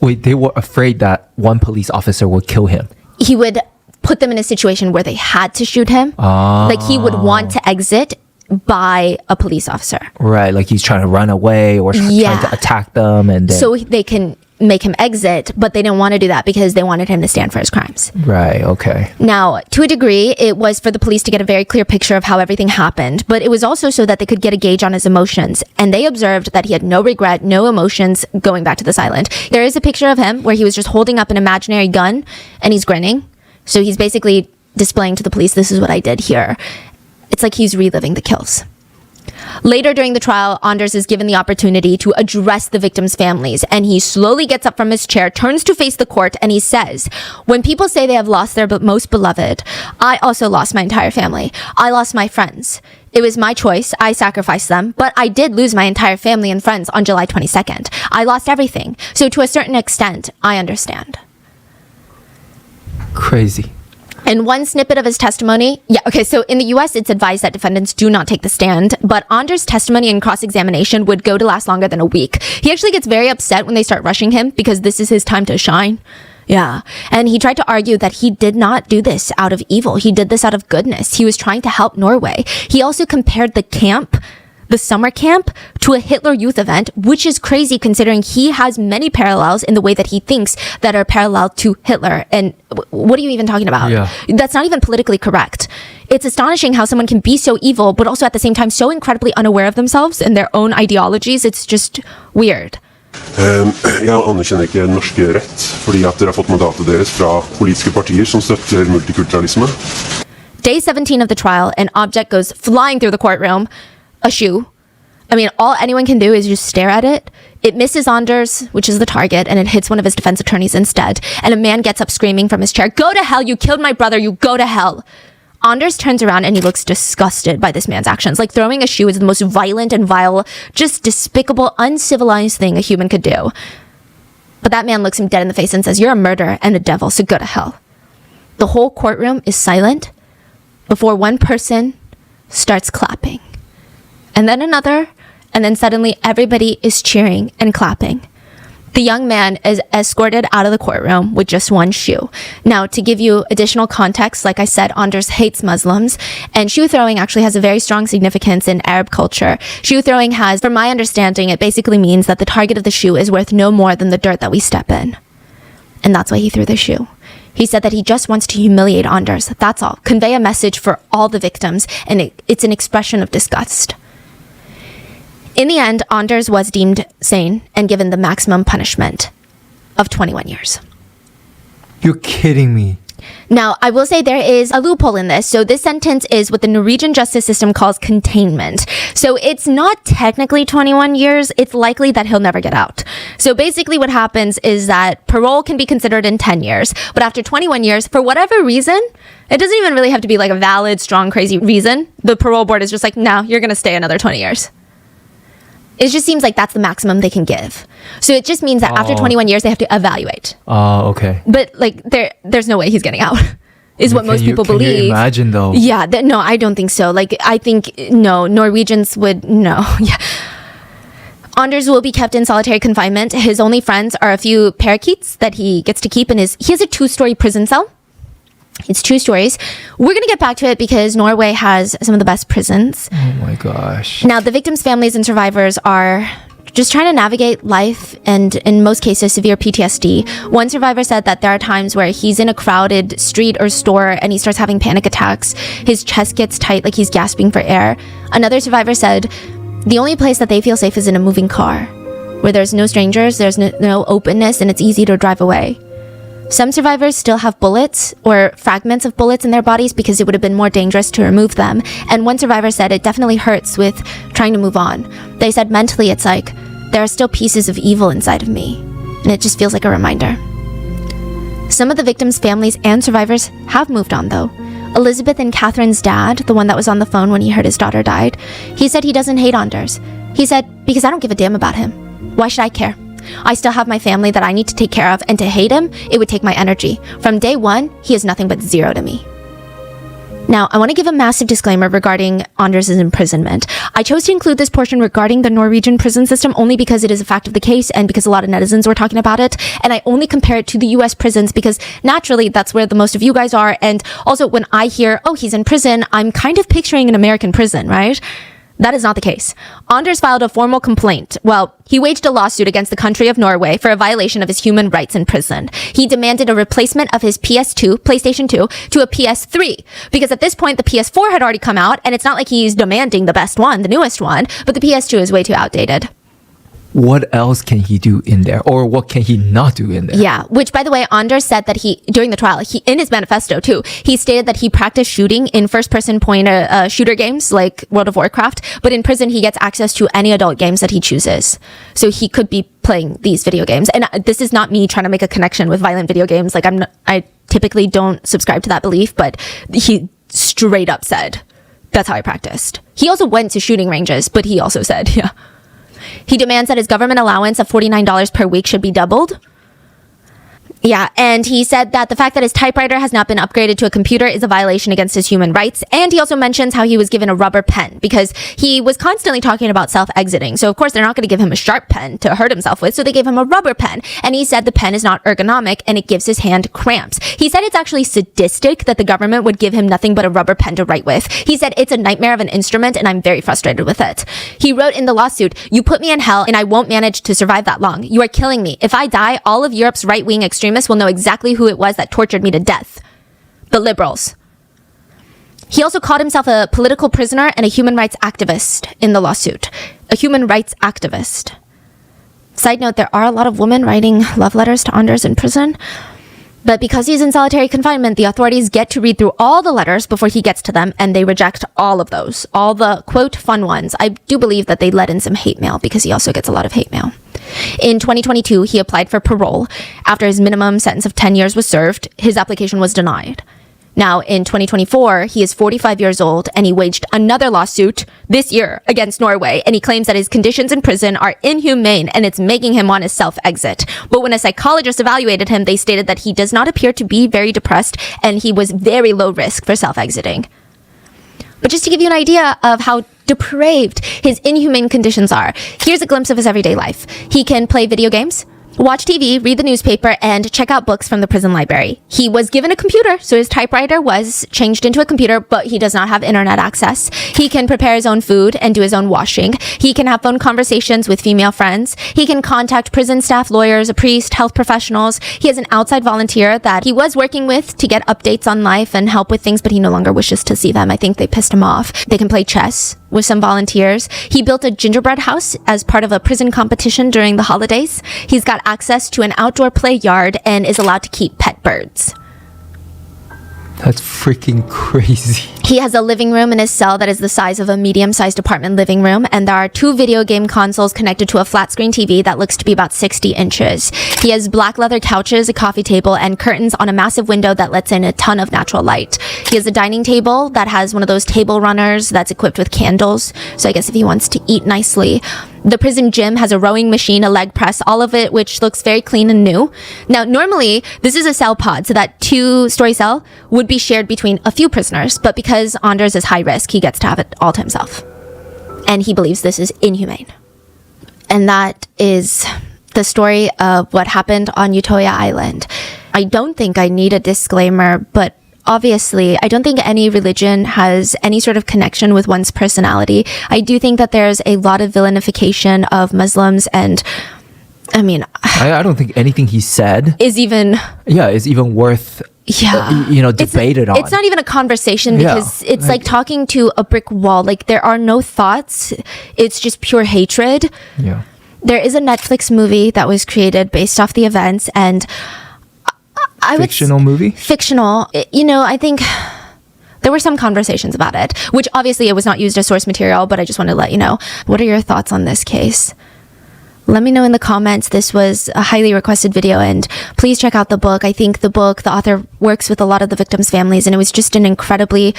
Wait, they were afraid that one police officer would kill him. He would put them in a situation where they had to shoot him. Like, he would want to exit by a police officer. Right, like he's trying to run away or trying to attack them. And then... So they can make him exit, but they didn't want to do that because they wanted him to stand for his crimes. Right, okay. Now, to a degree, it was for the police to get a very clear picture of how everything happened, but it was also so that they could get a gauge on his emotions. And they observed that he had no regret, no emotions going back to this island. There is a picture of him where he was just holding up an imaginary gun and he's grinning. So he's basically displaying to the police, this is what I did here. It's like he's reliving the kills. Later during the trial, Anders is given the opportunity to address the victims' families, and he slowly gets up from his chair, turns to face the court, and he says, when people say they have lost their most beloved, I also lost my entire family. I lost my friends. It was my choice. I sacrificed them, but I did lose my entire family and friends on July 22nd. I lost everything. So to a certain extent, I understand. Crazy. In one snippet of his testimony, so in the US, it's advised that defendants do not take the stand, but Anders' testimony and cross-examination would go to last longer than a week. He actually gets very upset when they start rushing him because this is his time to shine. Yeah. And he tried to argue that he did not do this out of evil. He did this out of goodness. He was trying to help Norway. He also compared the summer camp, to a Hitler Youth event, which is crazy considering he has many parallels in the way that he thinks that are parallel to Hitler. And what are you even talking about? Yeah. That's not even politically correct. It's astonishing how someone can be so evil, but also at the same time so incredibly unaware of themselves and their own ideologies. It's just weird. Jeg anerkjenner ikke norske rett, fordi at dere har fått mandatet deres fra politiske partier som støtter multikulturalisme. Day 17 of the trial, an object goes flying through the courtroom. A shoe. I mean, all anyone can do is just stare at it. It misses Anders, which is the target, and it hits one of his defense attorneys instead. And a man gets up screaming from his chair, "Go to hell, you killed my brother, you go to hell." Anders turns around and he looks disgusted by this man's actions. Like, throwing a shoe is the most violent and vile, just despicable, uncivilized thing a human could do. But that man looks him dead in the face and says, "You're a murderer and a devil, so go to hell." The whole courtroom is silent before one person starts clapping. And then another, and then suddenly everybody is cheering and clapping. The young man is escorted out of the courtroom with just one shoe. Now, to give you additional context, like I said, Anders hates Muslims, and shoe throwing actually has a very strong significance in Arab culture. Shoe throwing has, from my understanding, it basically means that the target of the shoe is worth no more than the dirt that we step in. And that's why he threw the shoe. He said that he just wants to humiliate Anders. That's all. Convey a message for all the victims, and it's an expression of disgust. In the end, Anders was deemed sane and given the maximum punishment of 21 years. You're kidding me. Now, I will say there is a loophole in this. So this sentence is what the Norwegian justice system calls containment. So it's not technically 21 years. It's likely that he'll never get out. So basically what happens is that parole can be considered in 10 years. But after 21 years, for whatever reason, it doesn't even really have to be like a valid, strong, crazy reason. The parole board is just like, no, you're going to stay another 20 years. It just seems like that's the maximum they can give. So it just means that after 21 years, they have to evaluate. Oh, okay. But like, there's no way he's getting out, is what most people believe. Can you imagine though? Yeah, no, I don't think so. Like, I think, no, Norwegians would, no. Yeah. Anders will be kept in solitary confinement. His only friends are a few parakeets that he gets to keep in he has a 2-story prison cell. It's 2 stories. We're going to get back to it because Norway has some of the best prisons. Oh my gosh. Now, the victims' families and survivors are just trying to navigate life and, in most cases, severe PTSD. One survivor said that there are times where he's in a crowded street or store and he starts having panic attacks. His chest gets tight like he's gasping for air. Another survivor said The only place that they feel safe is in a moving car, where there's no strangers, there's no openness, and it's easy to drive away. Some survivors still have bullets or fragments of bullets in their bodies because it would have been more dangerous to remove them. And one survivor said it definitely hurts with trying to move on. They said mentally it's like, there are still pieces of evil inside of me. And it just feels like a reminder. Some of the victims' families and survivors have moved on though. Elizabeth and Catherine's dad, the one that was on the phone when he heard his daughter died, he said he doesn't hate Anders. He said, because I don't give a damn about him. Why should I care? I still have my family that I need to take care of, and to hate him, it would take my energy. From day one, he is nothing but zero to me. Now, I want to give a massive disclaimer regarding Anders' imprisonment. I chose to include this portion regarding the Norwegian prison system only because it is a fact of the case and because a lot of netizens were talking about it. And I only compare it to the US prisons because naturally that's where the most of you guys are. And also when I hear, oh, he's in prison, I'm kind of picturing an American prison, right? That is not the case. Anders filed a formal complaint. Well, he waged a lawsuit against the country of Norway for a violation of his human rights in prison. He demanded a replacement of his PS2, PlayStation 2, to a PS3. Because at this point, the PS4 had already come out, and it's not like he's demanding the best one, the newest one, but the PS2 is way too outdated. What else can he do in there? Or what can he not do in there? Yeah, which by the way, Anders said that during the trial, in his manifesto too, he stated that he practiced shooting in first-person point shooter games like World of Warcraft, but in prison he gets access to any adult games that he chooses. So he could be playing these video games. And this is not me trying to make a connection with violent video games. Like I typically don't subscribe to that belief, but he straight up said, that's how I practiced. He also went to shooting ranges, but he also said, yeah. He demands that his government allowance of $49 per week should be doubled. Yeah, and he said that the fact that his typewriter has not been upgraded to a computer is a violation against his human rights. And he also mentions how he was given a rubber pen because he was constantly talking about self-exiting. So of course they're not going to give him a sharp pen to hurt himself with. So they gave him a rubber pen. And he said the pen is not ergonomic and it gives his hand cramps. He said it's actually sadistic that the government would give him nothing but a rubber pen to write with. He said it's a nightmare of an instrument and I'm very frustrated with it. He wrote in the lawsuit, "You put me in hell and I won't manage to survive that long. You are killing me. If I die, all of Europe's right-wing extremists will know exactly who it was that tortured me to death. The liberals." He also called himself a political prisoner and a human rights activist in the lawsuit. A human rights activist. Side note, there are a lot of women writing love letters to Anders in prison. But because he's in solitary confinement, the authorities get to read through all the letters before he gets to them, and they reject all of those. All the, quote, fun ones. I do believe that they let in some hate mail because he also gets a lot of hate mail. In 2022, he applied for parole. After his minimum sentence of 10 years was served, his application was denied. Now, in 2024, he is 45 years old, and he waged another lawsuit this year against Norway, and he claims that his conditions in prison are inhumane, and it's making him want to self-exit. But when a psychologist evaluated him, they stated that he does not appear to be very depressed, and he was very low risk for self-exiting. But just to give you an idea of how depraved his inhumane conditions are, here's a glimpse of his everyday life. He can play video games, watch TV, read the newspaper, and check out books from the prison library. He was given a computer, so his typewriter was changed into a computer, but he does not have internet access. He can prepare his own food and do his own washing. He can have phone conversations with female friends. He can contact prison staff, lawyers, a priest, health professionals. He has an outside volunteer that he was working with to get updates on life and help with things, but he no longer wishes to see them. I think they pissed him off. They can play chess with some volunteers. He built a gingerbread house as part of a prison competition during the holidays. He's got access to an outdoor play yard and is allowed to keep pet birds. That's freaking crazy. He has a living room in his cell that is the size of a medium-sized apartment living room, and there are 2 video game consoles connected to a flat-screen TV that looks to be about 60 inches. He has black leather couches, a coffee table, and curtains on a massive window that lets in a ton of natural light. He has a dining table that has one of those table runners that's equipped with candles, so I guess if he wants to eat nicely. The prison gym has a rowing machine, a leg press, all of it which looks very clean and new. Now, normally, this is a cell pod, so that 2-story cell would be shared between a few prisoners, but because Anders is high risk, he gets to have it all to himself. And he believes this is inhumane. And that is the story of what happened on Utoya Island. I don't think I need a disclaimer, but obviously, I don't think any religion has any sort of connection with one's personality. I do think that there's a lot of villainification of Muslims, and I mean, I don't think anything he said is even worth debated on. It's not even a conversation because it's like talking to a brick wall. Like there are no thoughts. It's just pure hatred. Yeah. There is a Netflix movie that was created based off the events, and Fictional movie? Fictional. I think there were some conversations about it, which obviously it was not used as source material, but I just wanted to let you know. What are your thoughts on this case? Let me know in the comments. This was a highly requested video, and please check out the book. I think the author works with a lot of the victims' families, and it was just an incredibly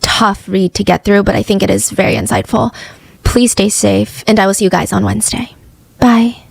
tough read to get through, but I think it is very insightful. Please stay safe, and I will see you guys on Wednesday. Bye.